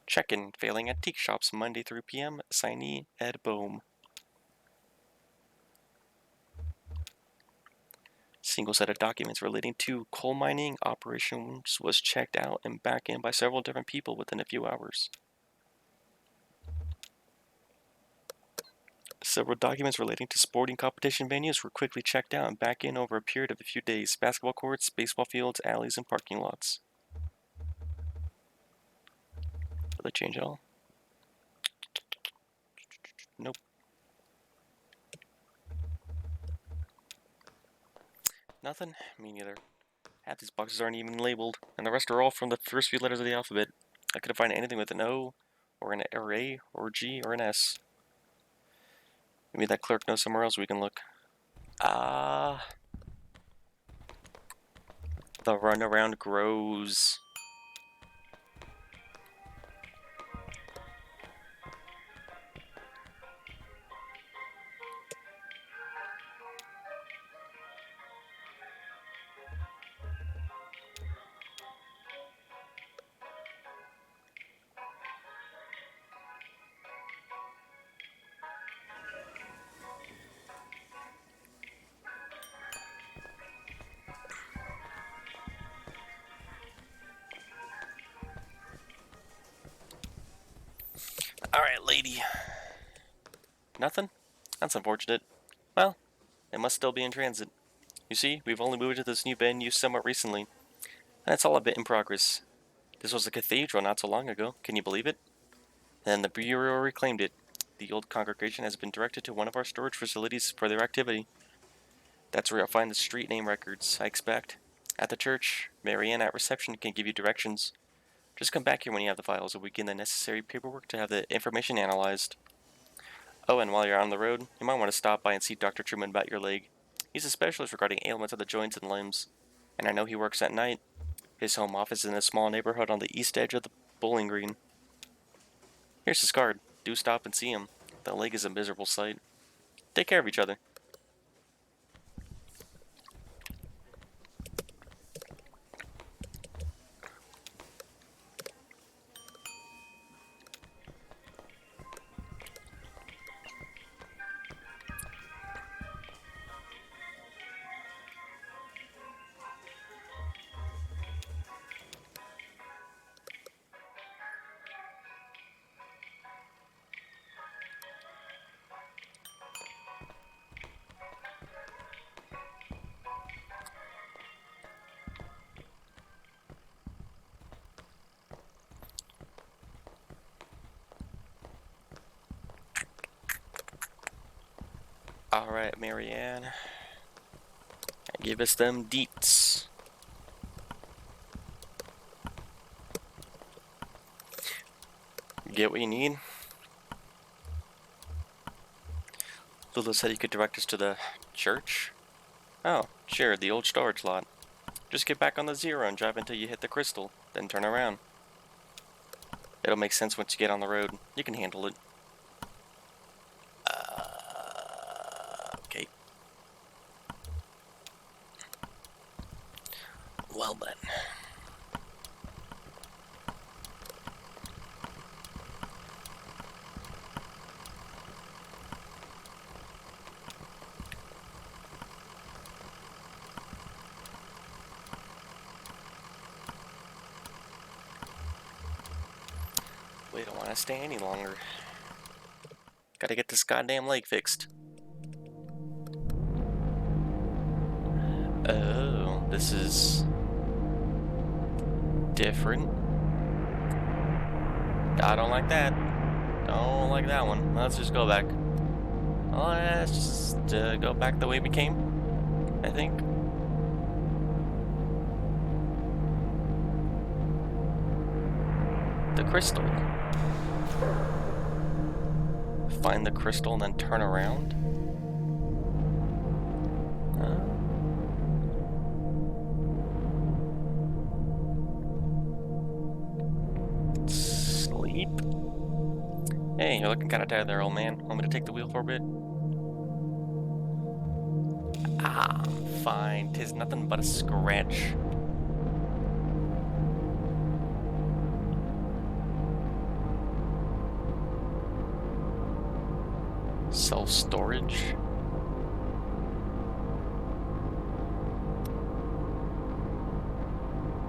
Check-in, failing antique shops, Monday through PM, signee, Ed Bohm. Single set of documents relating to coal mining operations was checked out and back in by several different people within a few hours. Several documents relating to sporting competition venues were quickly checked out and back in over a period of a few days. Basketball courts, baseball fields, alleys, and parking lots. Will they change at all? Nope. Nothing? Me neither. Half these boxes aren't even labeled, and the rest are all from the first few letters of the alphabet. I couldn't find anything with an O, or an A, or G, or an S. Maybe that clerk knows somewhere else we can look. The runaround grows. Alright, lady. Nothing? That's unfortunate. Well, it must still be in transit. You see, we've only moved to this new venue somewhat recently, and it's all a bit in progress. This was a cathedral not so long ago, can you believe it? And the Bureau reclaimed it. The old congregation has been directed to one of our storage facilities for their activity. That's where you'll find the street name records, I expect. At the church, Marianne at reception can give you directions. Just come back here when you have the files and we begin the necessary paperwork to have the information analyzed. Oh, and while you're on the road, you might want to stop by and see Dr. Truman about your leg. He's a specialist regarding ailments of the joints and limbs, and I know he works at night. His home office is in a small neighborhood on the east edge of the bowling green. Here's his card. Do stop and see him. The leg is a miserable sight. Take care of each other. Alright, Marianne. Give us them deets. Get what you need? Lulu said he could direct us to the church? Oh, sure, the old storage lot. Just get back on the zero and drive until you hit the crystal, then turn around. It'll make sense once you get on the road. You can handle it. Okay. Well then. We don't want to stay any longer. Gotta get this goddamn leg fixed. Oh, this is different. I don't like that. Don't like that one. Let's just go back. Let's just go back the way we came, I think. The crystal. Find the crystal and then turn around. Sleep. Hey, you're looking kind of tired there, old man. Want me to take the wheel for a bit? Ah, fine. 'Tis nothing but a scratch. Self-storage.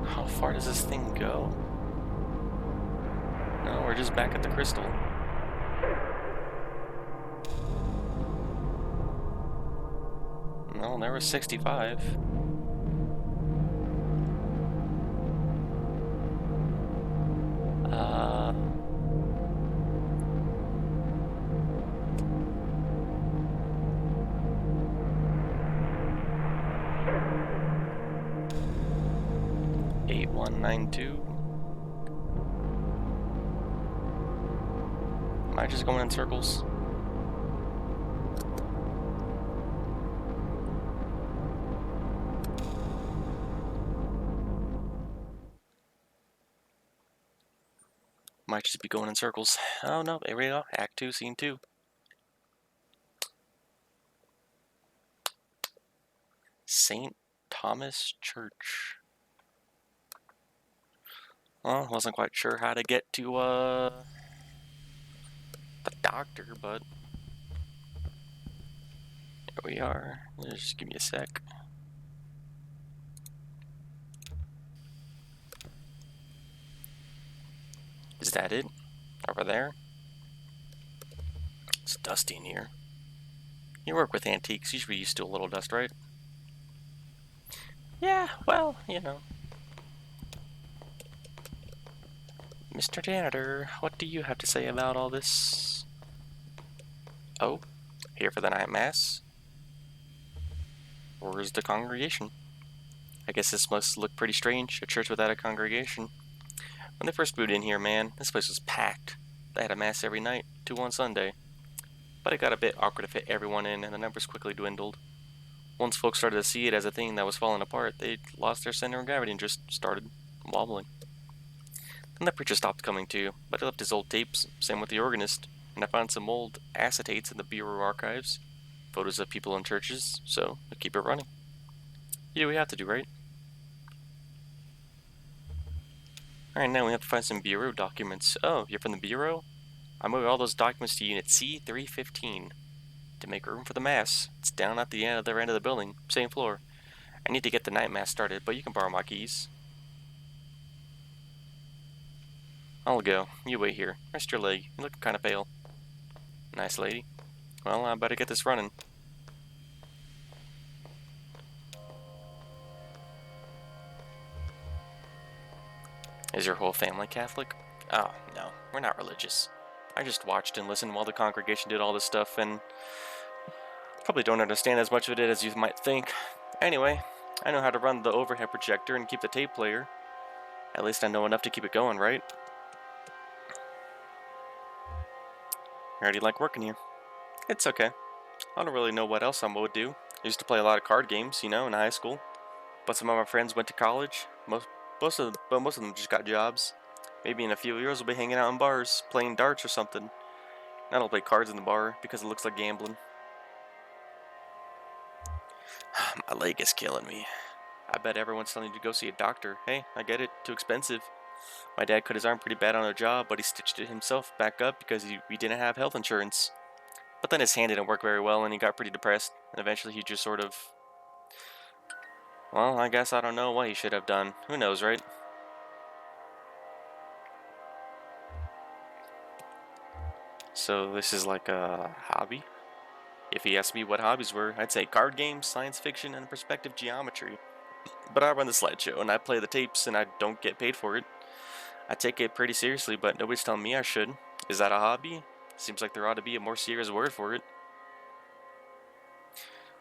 How far does this thing go? No, we're just back at the crystal. No, there was 65. Eight 192. Am I just going in circles? Might just be going in circles. Oh no, there we go. Act 2, Scene 2. St. Thomas Church. Well, wasn't quite sure how to get to the doctor, but here we are. Just give me a sec. Is that it? Over there? It's dusty in here. You work with antiques, you should be used to a little dust, right? Yeah, well, you know. Mr. Janitor, what do you have to say about all this? Oh, here for the night mass? Where's the congregation? I guess this must look pretty strange, a church without a congregation. When they first moved in here, man, this place was packed. They had a mass every night, 2 on Sunday. But it got a bit awkward to fit everyone in, and the numbers quickly dwindled. Once folks started to see it as a thing that was falling apart, they lost their center of gravity and just started wobbling. Then the preacher stopped coming too, but he left his old tapes, same with the organist, and I found some old acetates in the bureau archives, photos of people in churches, so I keep it running. You do what we have to do, right? Alright, now we have to find some bureau documents. Oh, you're from the bureau? I moved all those documents to Unit C315 to make room for the mass. It's down at the other end of the building, same floor. I need to get the night mass started, but you can borrow my keys. I'll go. You wait here. Rest your leg. You look kind of pale. Nice lady. Well, I better get this running. Is your whole family Catholic? Oh, no. We're not religious. I just watched and listened while the congregation did all this stuff, and probably don't understand as much of it as you might think. Anyway, I know how to run the overhead projector and keep the tape player. At least I know enough to keep it going, right? I already like working here. It's okay. I don't really know what else I would do. I used to play a lot of card games, you know, in high school. But some of my friends went to college. Most of them just got jobs. Maybe in a few years we'll be hanging out in bars, playing darts or something. I don't play cards in the bar because it looks like gambling. My leg is killing me. I bet everyone's telling you to go see a doctor. Hey, I get it. Too expensive. My dad cut his arm pretty bad on a job, but he stitched it himself back up because we didn't have health insurance. But then his hand didn't work very well and he got pretty depressed. And eventually he just sort of... Well, I guess I don't know what he should have done. Who knows, right? So this is like a hobby? If he asked me what hobbies were, I'd say card games, science fiction, and perspective geometry. But I run the slideshow and I play the tapes and I don't get paid for it. I take it pretty seriously, but nobody's telling me I should. Is that a hobby? Seems like there ought to be a more serious word for it.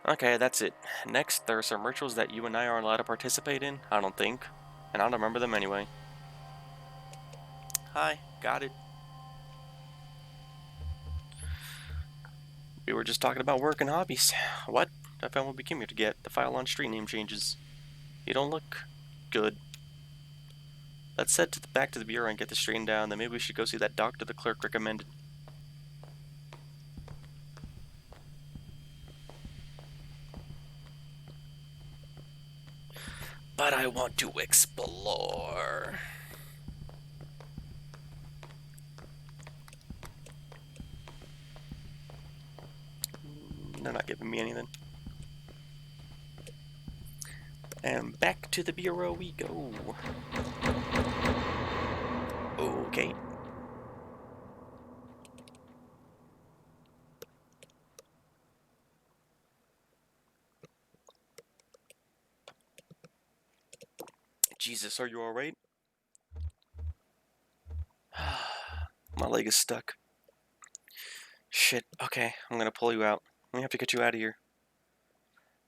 Okay, that's it. Next, there are some rituals that you and I aren't allowed to participate in, I don't think. And I don't remember them anyway. Hi, got it. We were just talking about work and hobbies. What? I found what we came here to get. The file on street name changes. You don't look good. Let's head back to the bureau and get this straightened out, and then maybe we should go see that doctor the clerk recommended. But I want to explore. They're not giving me anything. And back to the bureau we go. Okay. Jesus, are you alright? My leg is stuck. Shit, okay, I'm gonna pull you out. We have to get you out of here.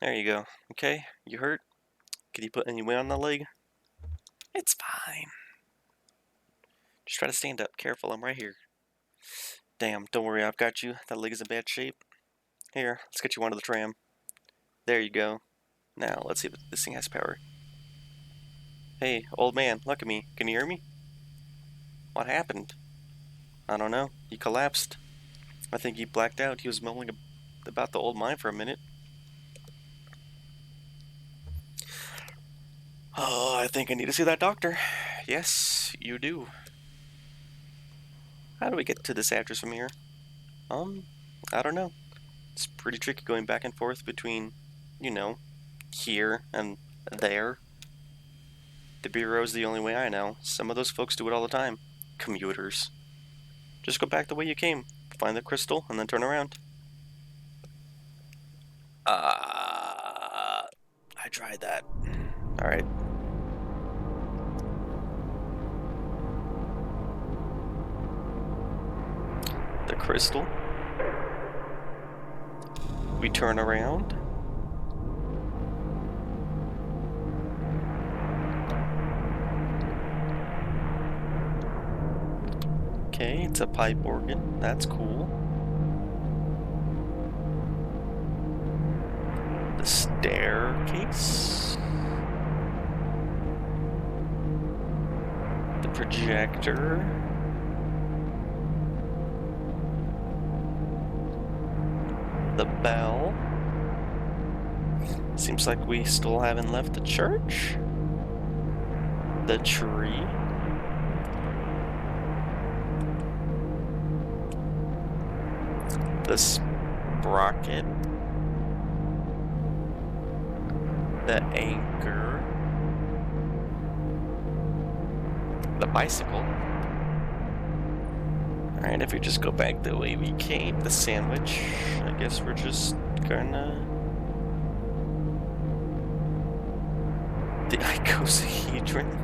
There you go. Okay, you hurt? Can you put any weight on that leg? It's fine. Just try to stand up. Careful, I'm right here. Damn, don't worry, I've got you. That leg is in bad shape. Here, let's get you onto the tram. There you go. Now, let's see if this thing has power. Hey, old man, look at me. Can you hear me? What happened? I don't know. He collapsed. I think he blacked out. He was mumbling about the old mine for a minute. Oh, I think I need to see that doctor. Yes, you do. How do we get to this address from here? I don't know. It's pretty tricky going back and forth between, you know, here and there. The bureau's the only way I know. Some of those folks do it all the time. Commuters. Just go back the way you came. Find the crystal and then turn around. I tried that. Alright. The crystal. We turn around. Okay, it's a pipe organ. That's cool. The staircase. The projector. The bell. Seems like we still haven't left the church. The tree. The sprocket. The anchor. The bicycle. Alright, if we just go back the way we came, the sandwich, I guess we're just gonna... The icosahedron.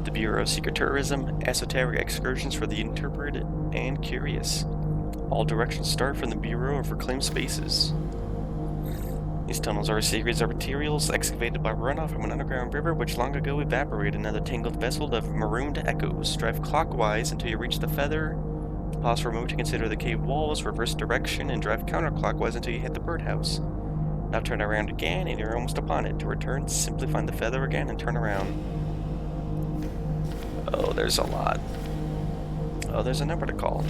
The Bureau of Secret Tourism, esoteric excursions for the interpreted and curious. All directions start from the Bureau of Reclaimed Spaces. These tunnels are a series of materials excavated by runoff from an underground river which long ago evaporated in a tangled vessel of marooned echoes. Drive clockwise until you reach the feather. Pause for a moment to consider the cave walls, reverse direction, and drive counterclockwise until you hit the birdhouse. Now turn around again and you're almost upon it. To return, simply find the feather again and turn around. Oh, there's a lot. Oh, there's a number to call.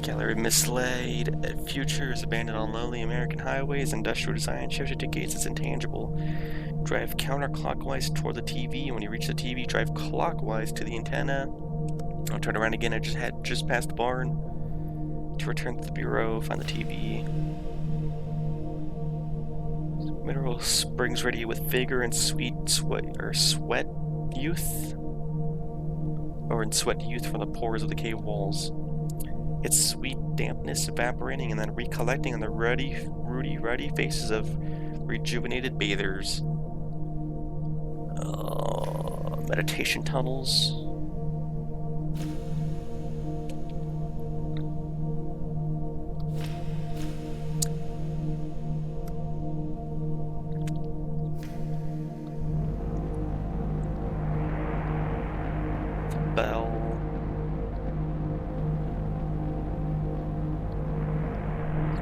Gallery mislaid. Future is abandoned on lonely American highways. Industrial design shifted to gates that's intangible. Drive counterclockwise toward the TV. When you reach the TV, drive clockwise to the antenna. I'll turn around again. I just past the barn. To return to the bureau, find the TV. Mineral springs radiate with vigor and sweat youth, or in sweat youth from the pores of the cave walls. Its sweet dampness evaporating and then recollecting on the ruddy faces of rejuvenated bathers. Meditation tunnels. Bell.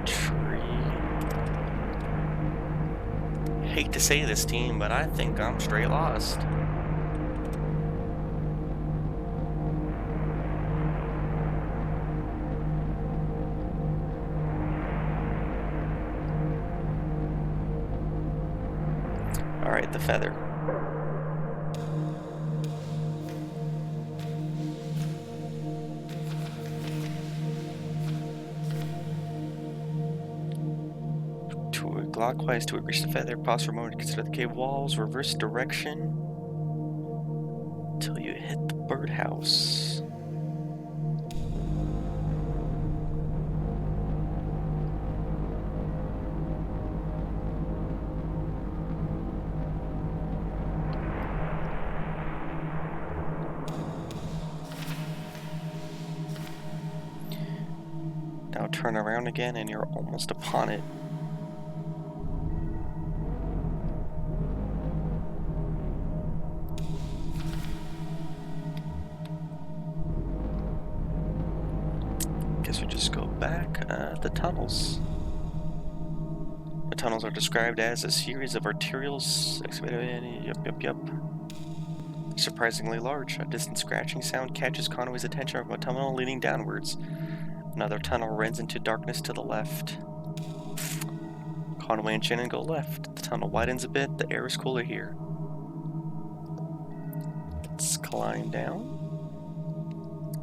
Tree. Hate to say this, team, but I think I'm straight lost. Alright, the feather. Clockwise to reach the feather. Pause for a moment to consider the cave walls. Reverse direction until you hit the birdhouse. Now turn around again and you're almost upon it. Guess we just go back. The tunnels. The tunnels are described as a series of arterials excavated. Yup. Surprisingly large. A distant scratching sound catches Conway's attention from a tunnel leading downwards. Another tunnel runs into darkness to the left. Conway and Shannon go left. The tunnel widens a bit. The air is cooler here. Let's climb down.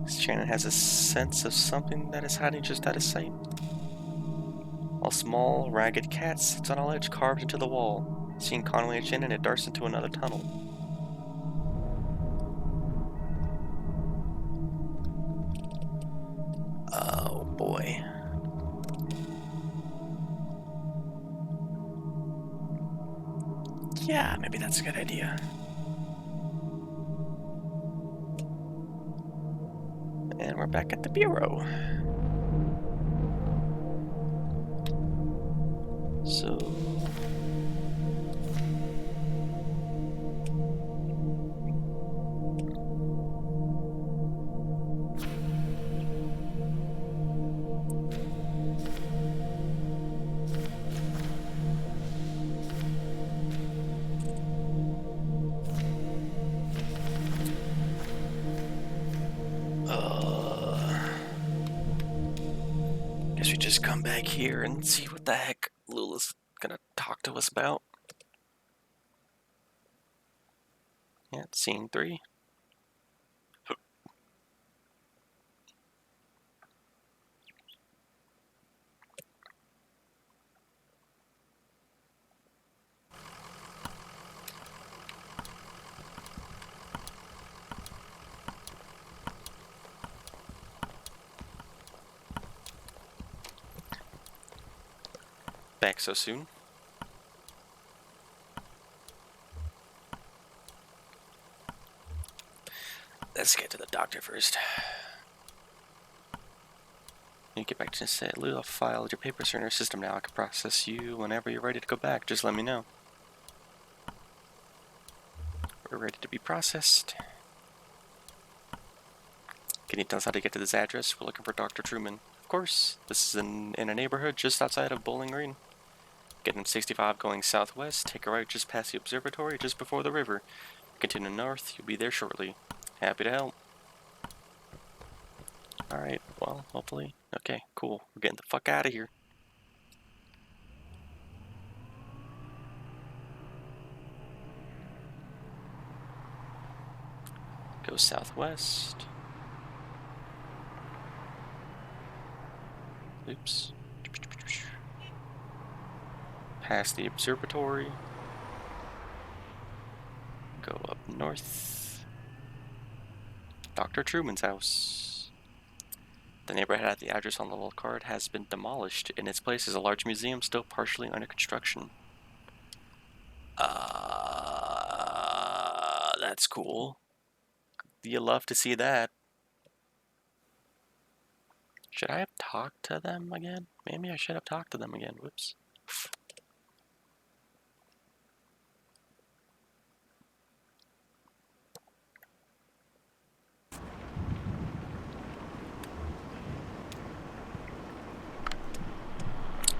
Shannon has a sense of something that is hiding just out of sight. A small, ragged cat sits on a ledge carved into the wall. Seeing Conway and Shannon, it darts into another tunnel. Oh boy. Yeah, maybe that's a good idea. And we're back at the bureau. So... guess we just come back here and see what the heck Lula's gonna talk to us about. Yeah, scene 3. Back so soon? Let's get to the doctor first. You get back to say, Lou, I've filed your papers are in our system now. I can process you whenever you're ready to go back. Just let me know. We're ready to be processed. Can you tell us how to get to this address? We're looking for Dr. Truman. Of course, this is in a neighborhood just outside of Bowling Green. Getting 65 going southwest, take a right just past the observatory, just before the river. Continue north, you'll be there shortly. Happy to help. Alright, well, hopefully. Okay, cool. We're getting the fuck out of here. Go southwest. Oops. Past the observatory. Go up north. Dr. Truman's house. The neighborhood had the address on the little card has been demolished. In its place is a large museum still partially under construction. That's cool. You love to see that. Should I have talked to them again? Maybe I should have talked to them again. Whoops.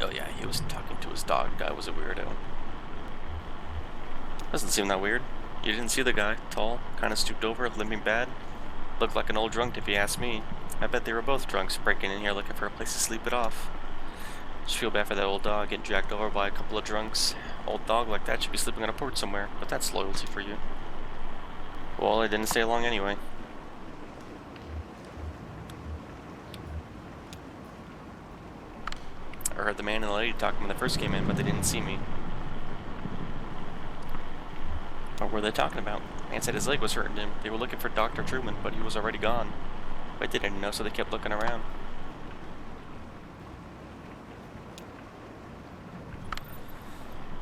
Oh yeah, he was talking to his dog. Guy was a weirdo. Doesn't seem that weird. You didn't see the guy. Tall, kind of stooped over, limping bad. Looked like an old drunk if you ask me. I bet they were both drunks breaking in here looking for a place to sleep it off. Just feel bad for that old dog getting jacked over by a couple of drunks. Old dog like that should be sleeping on a porch somewhere, but that's loyalty for you. Well, it didn't stay long anyway. I heard the man and the lady talking when they first came in, but they didn't see me. What were they talking about? Man said his leg was hurting him. They were looking for Dr. Truman, but he was already gone. But they didn't know, so they kept looking around.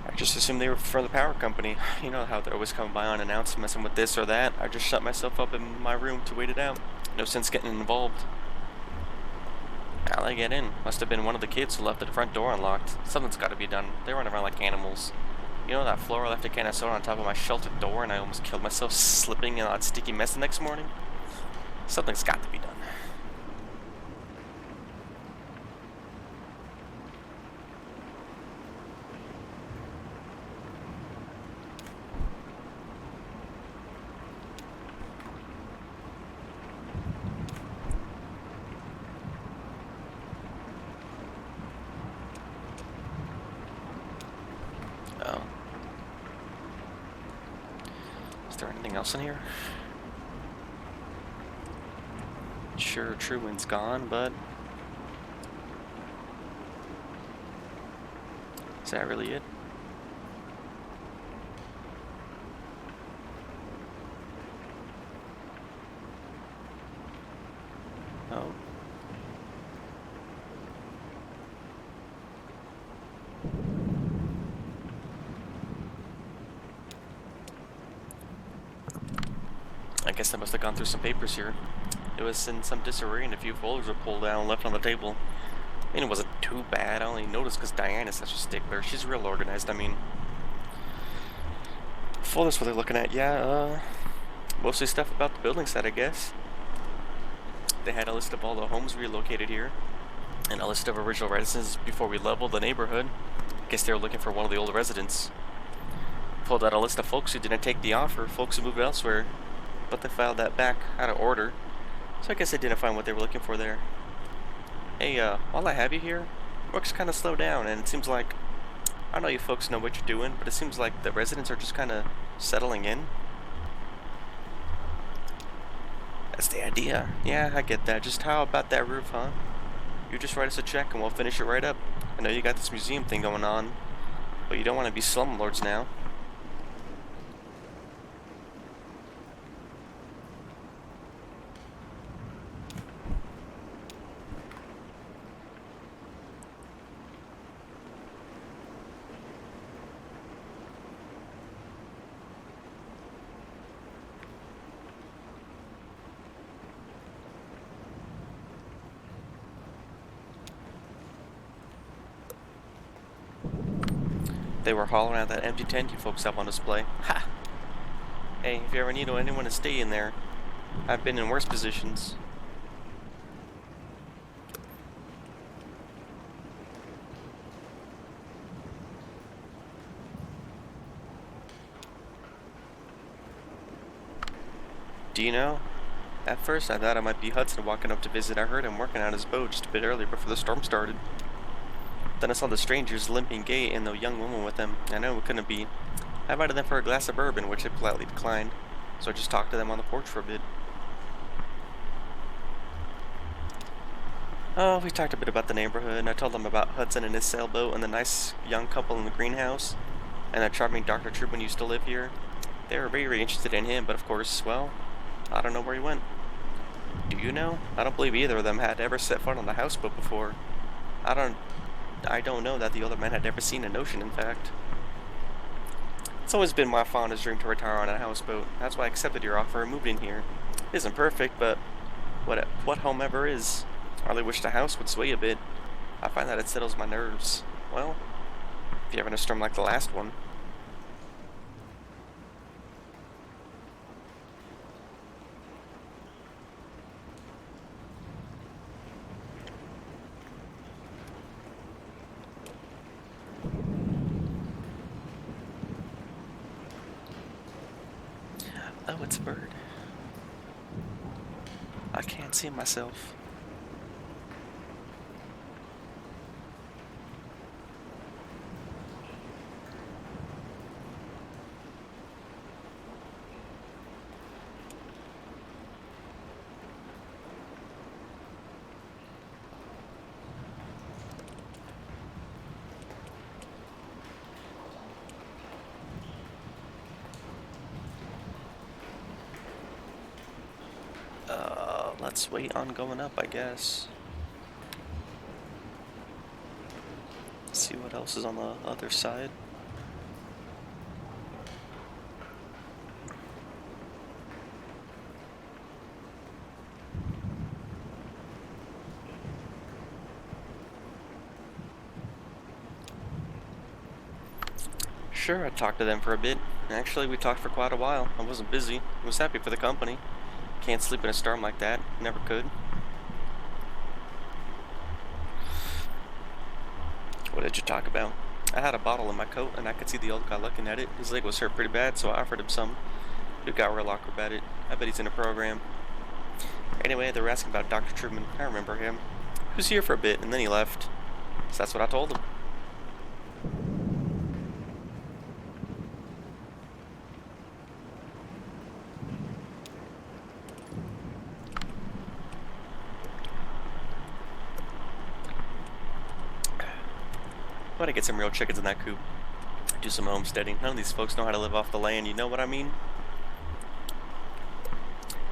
I just assumed they were from the power company. You know how they're always coming by unannounced, messing with this or that. I just shut myself up in my room to wait it out. No sense getting involved. How'd I get in? Must have been one of the kids who left the front door unlocked. Something's got to be done. They run around like animals. You know that floor left a can of soda on top of my sheltered door and I almost killed myself slipping in that sticky mess the next morning? Something's got to be done. Oh. Is there anything else in here? Sure, Truman's gone, but... is that really it? Oh. I guess I must have gone through some papers here. It was in some disarray and a few folders were pulled out and left on the table. I mean, it wasn't too bad. I only noticed because Diana's such a stickler. She's real organized. I mean, folders what they're looking at. Yeah, mostly stuff about the building site, I guess. They had a list of all the homes relocated here and a list of original residents before we leveled the neighborhood. Guess they were looking for one of the old residents. Pulled out a list of folks who didn't take the offer, folks who moved elsewhere, but they filed that back out of order. So I guess they didn't find what they were looking for there. Hey, while I have you here, work's kind of slowed down, and it seems like, I know you folks know what you're doing, but it seems like the residents are just kind of settling in. That's the idea. Yeah, I get that. Just how about that roof, huh? You just write us a check and we'll finish it right up. I know you got this museum thing going on, but you don't want to be slumlords now. They were hollering at that empty tent you folks have on display. Ha! Hey, if you ever need anyone to stay in there, I've been in worse positions. Do you know? At first I thought it might be Hudson walking up to visit. I heard him working on his boat just a bit earlier before the storm started. Then I saw the strangers limping gait and the young woman with them. I know it couldn't be. I invited them for a glass of bourbon, which they politely declined. So I just talked to them on the porch for a bit. Oh, we talked a bit about the neighborhood, and I told them about Hudson and his sailboat and the nice young couple in the greenhouse, and that charming Dr. Truman used to live here. They were very interested in him, but of course, well, I don't know where he went. Do you know? I don't believe either of them had ever set foot on a houseboat before. I don't I don't know that the other men had ever seen an ocean, in fact. It's always been my fondest dream to retire on a houseboat. That's why I accepted your offer and moved in here. It isn't perfect, but what home ever is? I really wish the house would sway a bit. I find that it settles my nerves. Well, if you're having a storm like the last one. Oh, it's a bird. I can't see myself. Let's wait on going up, I guess. See what else is on the other side. Sure, I talked to them for a bit. Actually, we talked for quite a while. I wasn't busy. I was happy for the company. Can't sleep in a storm like that. Never could. What did you talk about? I had a bottle in my coat, and I could see the old guy looking at it. His leg was hurt pretty bad, so I offered him some. He got real awkward about it. I bet he's in a program. Anyway, they were asking about Dr. Truman. I remember him. He was here for a bit, and then he left. So that's what I told him. I'm gonna get some real chickens in that coop. Do some homesteading. None of these folks know how to live off the land, you know what I mean?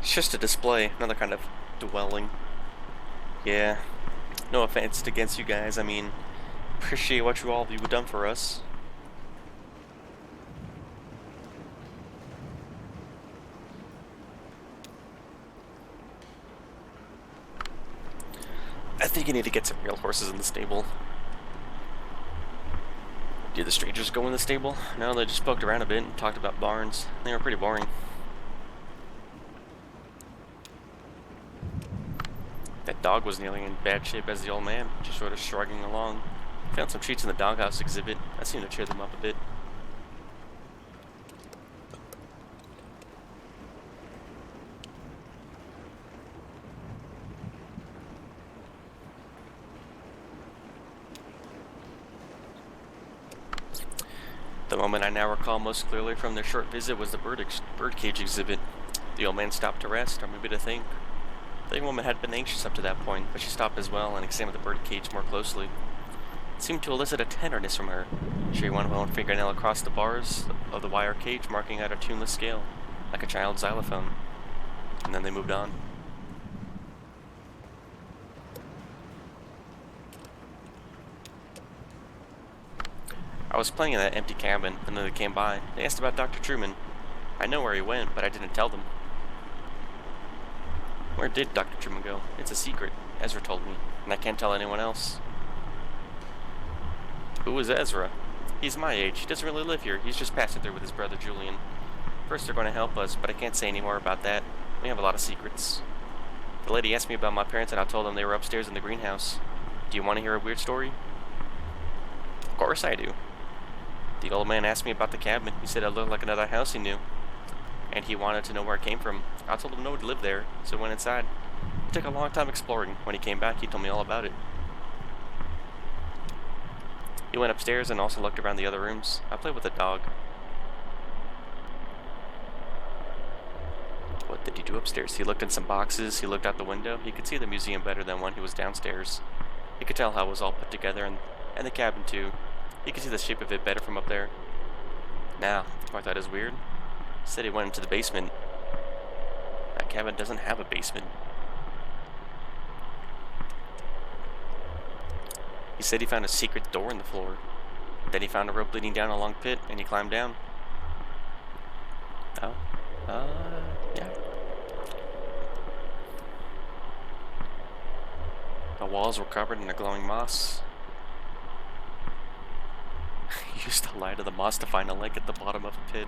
It's just a display, another kind of dwelling. Yeah, no offense against you guys, I mean, appreciate what you all have done for us. I think you need to get some real horses in the stable. Did the strangers go in the stable? No, they just poked around a bit and talked about barns. They were pretty boring. That dog was nearly in bad shape as the old man, just sort of shrugging along. Found some treats in the doghouse exhibit. That seemed to cheer them up a bit. The moment I now recall most clearly from their short visit was the birdcage exhibit. The old man stopped to rest, or maybe to think. The young woman had been anxious up to that point, but she stopped as well and examined the birdcage more closely. It seemed to elicit a tenderness from her. She ran one fingernail across the bars of the wire cage, marking out a tuneless scale, like a child's xylophone. And then they moved on. I was playing in that empty cabin, and then they came by. They asked about Dr. Truman. I know where he went, but I didn't tell them. Where did Dr. Truman go? It's a secret, Ezra told me, and I can't tell anyone else. Who is Ezra? He's my age. He doesn't really live here. He's just passing through with his brother Julian. First they're going to help us, but I can't say any more about that. We have a lot of secrets. The lady asked me about my parents, and I told them they were upstairs in the greenhouse. Do you want to hear a weird story? Of course I do. The old man asked me about the cabin. He said it looked like another house he knew, and he wanted to know where it came from. I told him no one lived there, so I went inside. It took a long time exploring. When he came back, he told me all about it. He went upstairs and also looked around the other rooms. I played with the dog. What did he do upstairs. He looked in some boxes, he looked out the window. He could see the museum better than when he was downstairs. He could tell how it was all put together, and the cabin too. He could see the shape of it better from up there. Now, the part that is weird, he said he went into the basement. That cabin doesn't have a basement. He said he found a secret door in the floor. Then he found a rope leading down a long pit, and he climbed down. Oh, yeah. The walls were covered in a glowing moss. He used the light of the moss to find a leg at the bottom of a pit.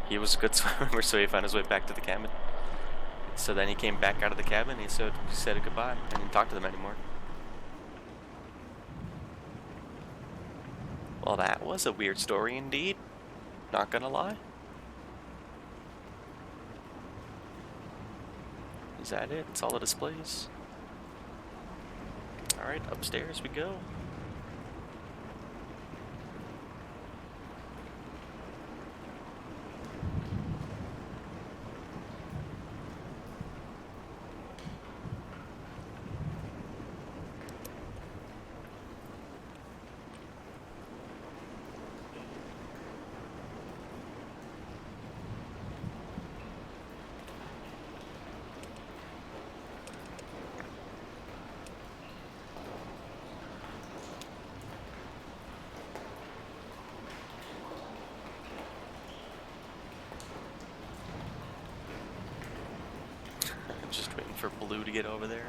He was a good swimmer, so he found his way back to the cabin. So then he came back out of the cabin and he said goodbye and didn't talk to them anymore. Well, that was a weird story indeed. Not gonna lie. Is that it? That's all it displays. Alright, upstairs we go. Just waiting for Blue to get over there.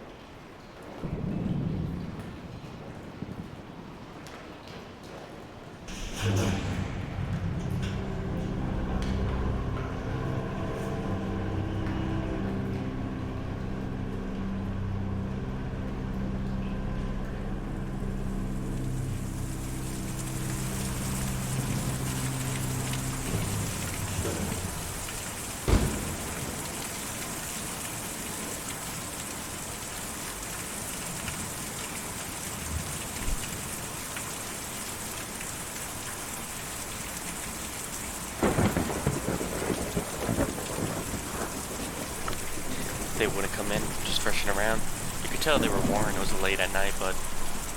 They wouldn't come in, just rushing around. You could tell they were worn. It was late at night, but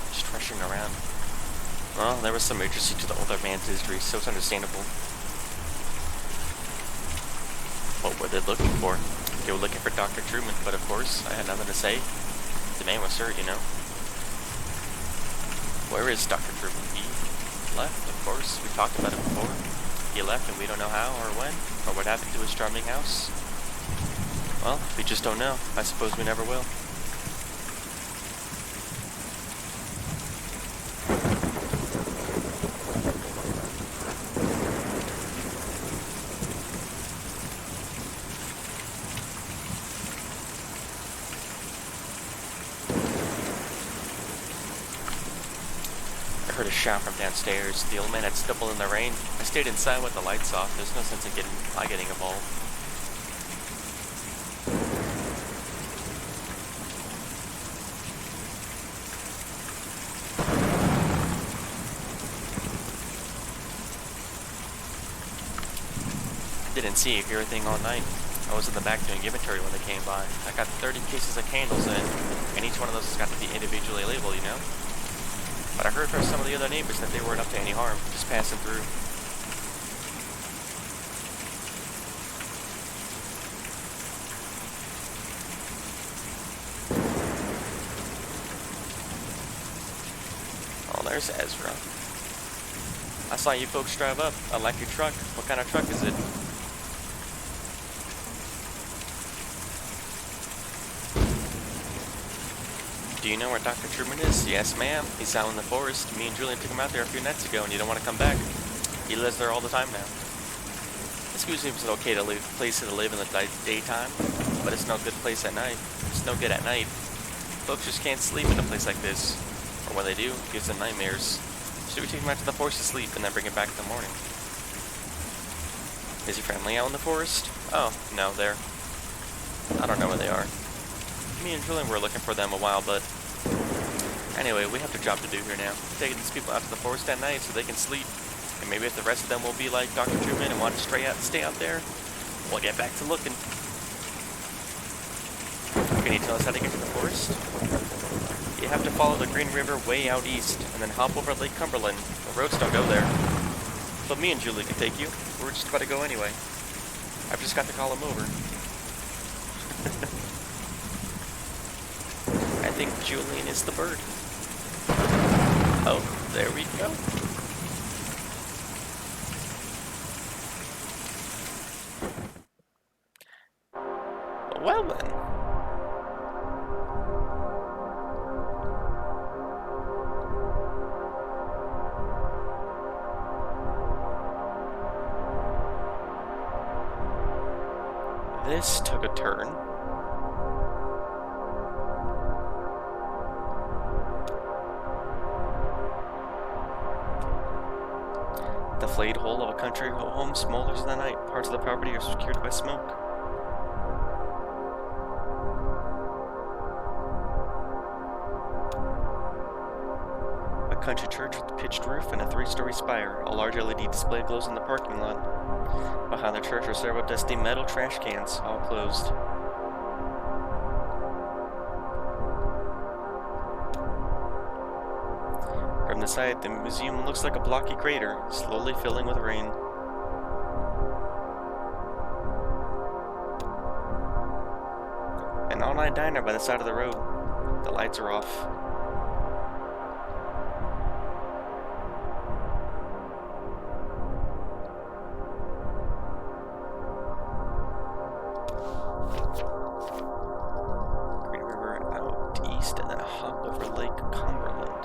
just rushing around. Well, there was some urgency to the older man's history, so it's understandable. What were they looking for? They were looking for Dr. Truman, but of course, I had nothing to say. The man was hurt, you know. Where is Dr. Truman? He left, of course. We talked about it before. He left and we don't know how or when, or what happened to his charming house. Well, we just don't know. I suppose we never will. I heard a shout from downstairs. The old man had stumbled in the rain. I stayed inside with the lights off. There's no sense in getting involved. Didn't see or hear a thing all night. I was in the back doing inventory when they came by. I got 30 cases of candles in, and each one of those has got to be individually labeled, you know? But I heard from some of the other neighbors that they weren't up to any harm, just passing through. Oh, there's Ezra. I saw you folks drive up. I like your truck. What kind of truck is it? Do you know where Dr. Truman is? Yes, ma'am. He's out in the forest. Me and Julian took him out there a few nights ago, and you don't want to come back. He lives there all the time now. Excuse me, it's okay to place to live in the daytime, but it's no good place at night. It's no good at night. Folks just can't sleep in a place like this. Or when they do, it gives them nightmares. Should we take him out to the forest to sleep and then bring him back in the morning? Is he friendly out in the forest? Oh, no, I don't know where they are. Me and Julian were looking for them a while, but anyway, we have a job to do here now. We're taking these people out to the forest at night so they can sleep. And maybe if the rest of them will be like Dr. Truman and want to stay out there, we'll get back to looking. Can you tell us how to get to the forest? You have to follow the Green River way out east, and then hop over Lake Cumberland. The roads don't go there. But me and Julie can take you. We're just about to go anyway. I've just got to call him over. I think Julian is the bird. Oh, there we go. Well then. This took a turn. The flayed hull of a country home smolders in the night. Parts of the property are secured by smoke. A country church with a pitched roof and a 3-story spire. A large LED display glows in the parking lot. Behind the church are several dusty metal trash cans, all closed. From the side, the museum looks like a blocky crater, slowly filling with rain. An all-night diner by the side of the road. The lights are off. Green River out east and then a hop over Lake Cumberland.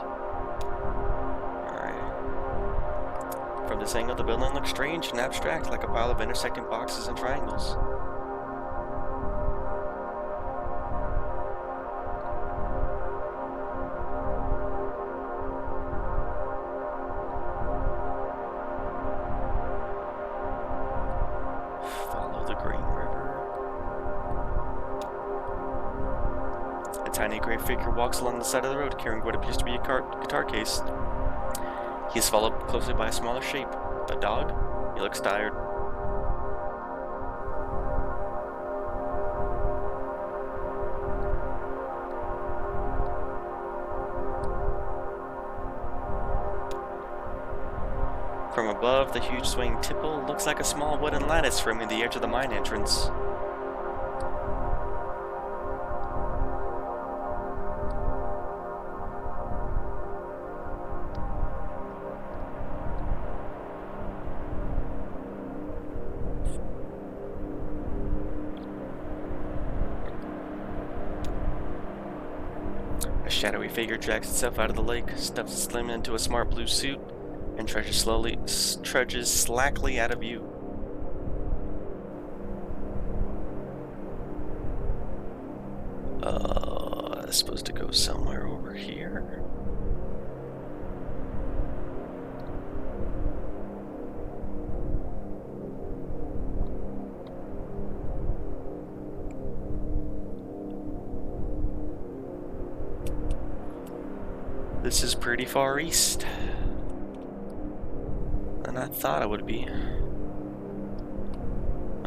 Alright. From this angle, the building looks strange and abstract, like a pile of intersecting boxes and triangles. Follow the Green River. A tiny gray figure walks along the side of the road carrying what appears to be a guitar case. He is followed closely by a smaller shape. A dog? He looks tired. From above, the huge swaying tipple looks like a small wooden lattice framing the edge of the mine entrance. A shadowy figure drags itself out of the lake, stuffs its limb into a smart blue suit, and trudges slackly out of view. It's supposed to go somewhere over here. This is pretty far east than I thought it would be.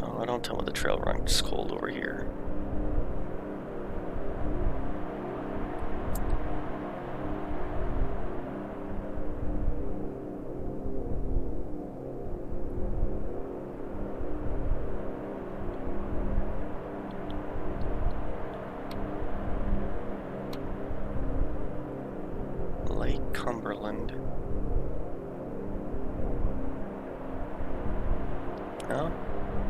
Oh, don't tell me the trail runs cold over here. Lake Cumberland. Oh,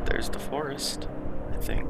there's the forest, I think.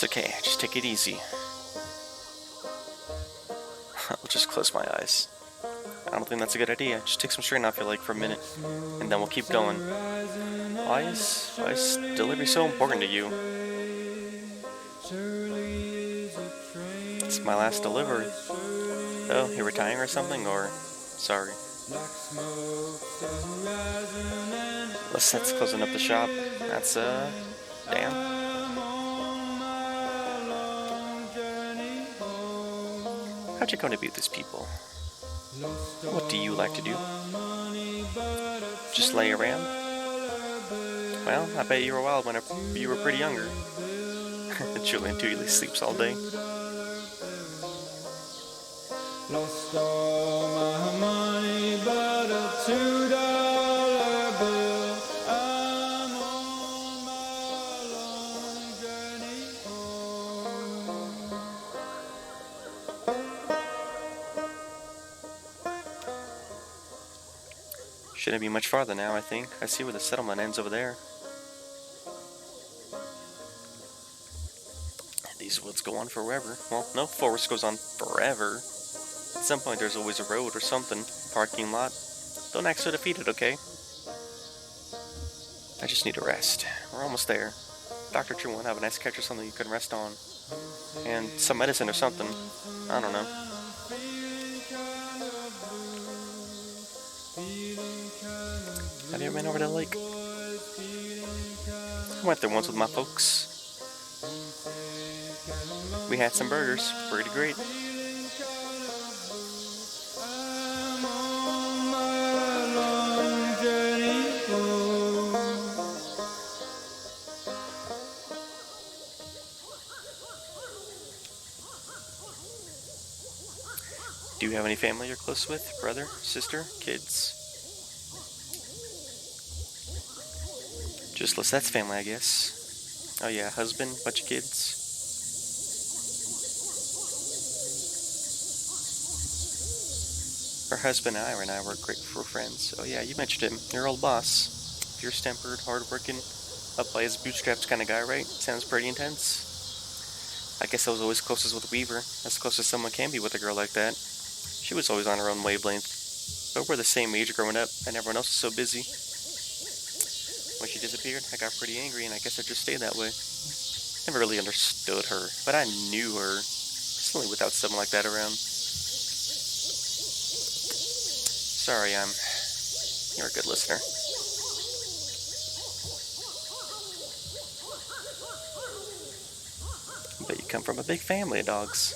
okay, just take it easy. I'll just close my eyes. I don't think that's a good idea. Just take some strain off your leg for a minute, and then we'll keep going. Why is delivery so important to you? It's my last delivery. Oh, you're retiring or something, or? Sorry. That's closing up the shop. That's, damn. How'd you come to be with these people? What do you like to do? Just lay around? Well, I bet you were wild when you were pretty younger. Julian usually sleeps all day. Lost all my money but a $2 bill. I'm on my long journey home. Shouldn't be much farther now, I think. I see where the settlement ends over there. These woods go on forever. Well, no forest goes on forever. At some point there's always a road or something. Parking lot. Don't act so defeated, okay? I just need a rest. We're almost there. Dr. True won't have a nice couch or something you can rest on. And some medicine or something. I don't know. Have you ever been over to the lake? I went there once with my folks. We had some burgers. Pretty great. Do you have any family you're close with? Brother? Sister? Kids? Just Lisette's family, I guess. Oh yeah, husband, bunch of kids. Her husband and I were great for friends. Oh yeah, you mentioned him. Your old boss. Fierce-tempered, hard-working, up by his bootstraps kind of guy, right? Sounds pretty intense. I guess I was always closest with Weaver. As close as someone can be with a girl like that. She was always on her own wavelength. But we're the same age growing up, and everyone else was so busy. When she disappeared, I got pretty angry, and I guess I just stayed that way. Never really understood her, but I knew her. Just only without someone like that around. Sorry, you're a good listener. But you come from a big family of dogs.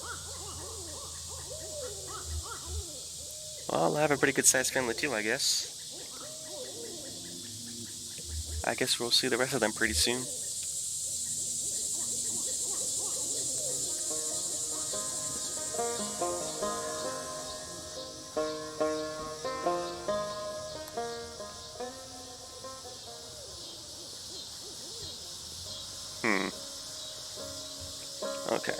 Well, I have a pretty good-sized family too, I guess. I guess we'll see the rest of them pretty soon. Okay.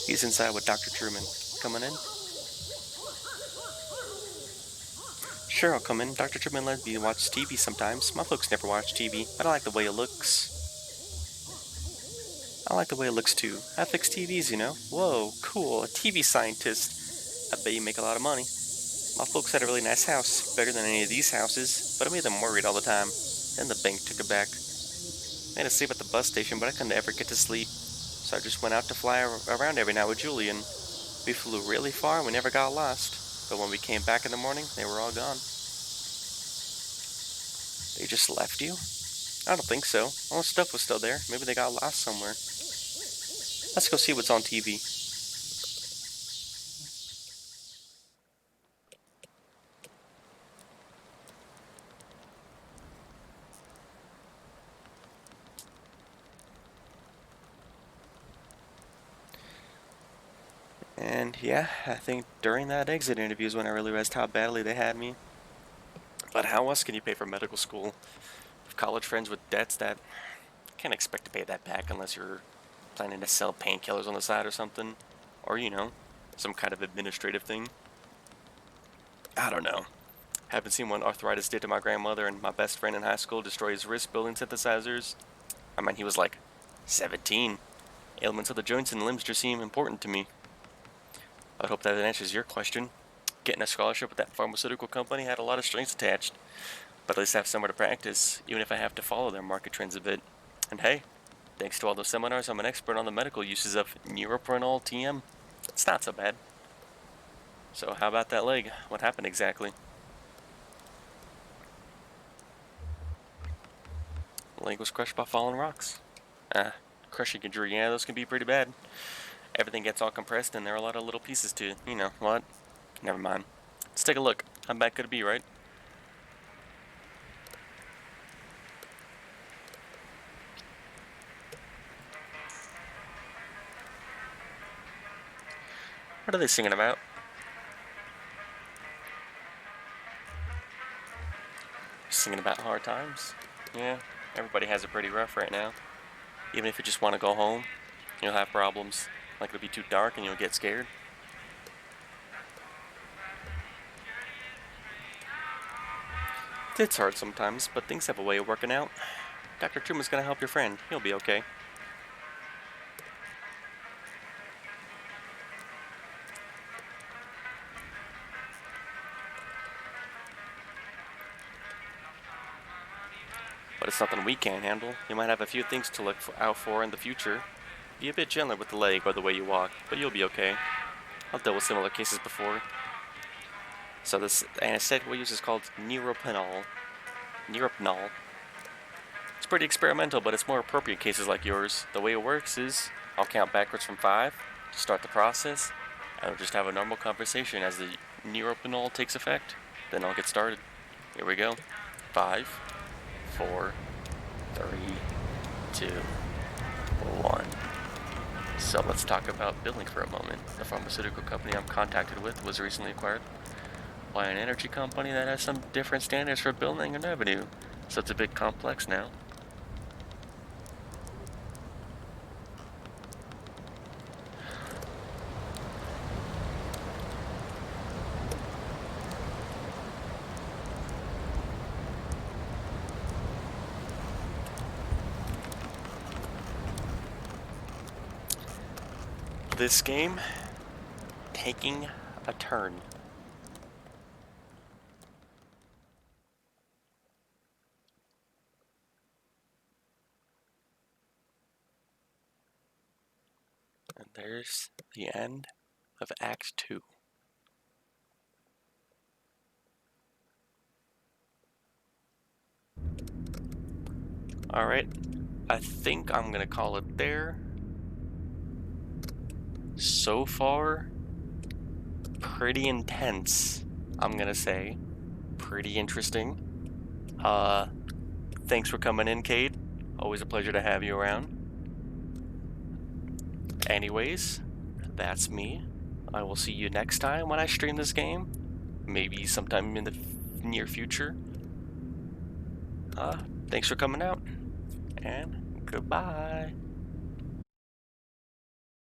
He's inside with Dr. Truman. Coming in? Sure, I'll come in. Dr. Truman lets me watch TV sometimes. My folks never watch TV, but I like the way it looks. I like the way it looks too. I fix TVs, you know? Whoa, cool, a TV scientist. I bet you make a lot of money. My folks had a really nice house, better than any of these houses, but it made them worried all the time. Then the bank took it back. I had to sleep at the bus station, but I couldn't ever get to sleep. So I just went out to fly around every night with Julian. We flew really far and we never got lost. But when we came back in the morning, they were all gone. They just left you? I don't think so. All the stuff was still there. Maybe they got lost somewhere. Let's go see what's on TV. And yeah, I think during that exit interview is when I really realized how badly they had me. But how else can you pay for medical school? If college friends with debts that can't expect to pay that back unless you're planning to sell painkillers on the side or something. Or, some kind of administrative thing. I don't know. Haven't seen what arthritis did to my grandmother and my best friend in high school destroy his wrist building synthesizers. I mean, he was like 17. Ailments of the joints and limbs just seem important to me. I hope that answers your question. Getting a scholarship with that pharmaceutical company had a lot of strings attached, but at least I have somewhere to practice, even if I have to follow their market trends a bit. And hey, thanks to all those seminars, I'm an expert on the medical uses of neuroprenol TM. It's not so bad. So how about that leg? What happened exactly? The leg was crushed by falling rocks. Crushing injury, yeah, those can be pretty bad. Everything gets all compressed and there are a lot of little pieces to, what? Never mind. Let's take a look. How bad could it be, right? What are they singing about? Singing about hard times? Yeah, everybody has it pretty rough right now. Even if you just want to go home, you'll have problems. Like it'll be too dark and you'll get scared. It's hard sometimes, but things have a way of working out. Dr. Truman's gonna help your friend. He'll be okay. But it's nothing we can't handle. You might have a few things to look out for in the future. Be a bit gentler with the leg or the way you walk, but you'll be okay. I've dealt with similar cases before. So this anesthetic we use is called neuroprenol. Neuroprenol. It's pretty experimental, but it's more appropriate in cases like yours. The way it works is I'll count backwards from 5 to start the process, and we'll just have a normal conversation as the neuroprenol takes effect. Then I'll get started. Here we go. 5, 4, 3, 2, 1. So let's talk about billing for a moment. The pharmaceutical company I'm contacted with was recently acquired by an energy company that has some different standards for billing and revenue. So it's a bit complex now. This game taking a turn. And there's the end of Act 2. Alright, I think I'm gonna call it there. So far, pretty intense, I'm gonna say. Pretty interesting. Thanks for coming in, Cade. Always a pleasure to have you around. Anyways, that's me. I will see you next time when I stream this game. Maybe sometime in the near future. Thanks for coming out, and goodbye.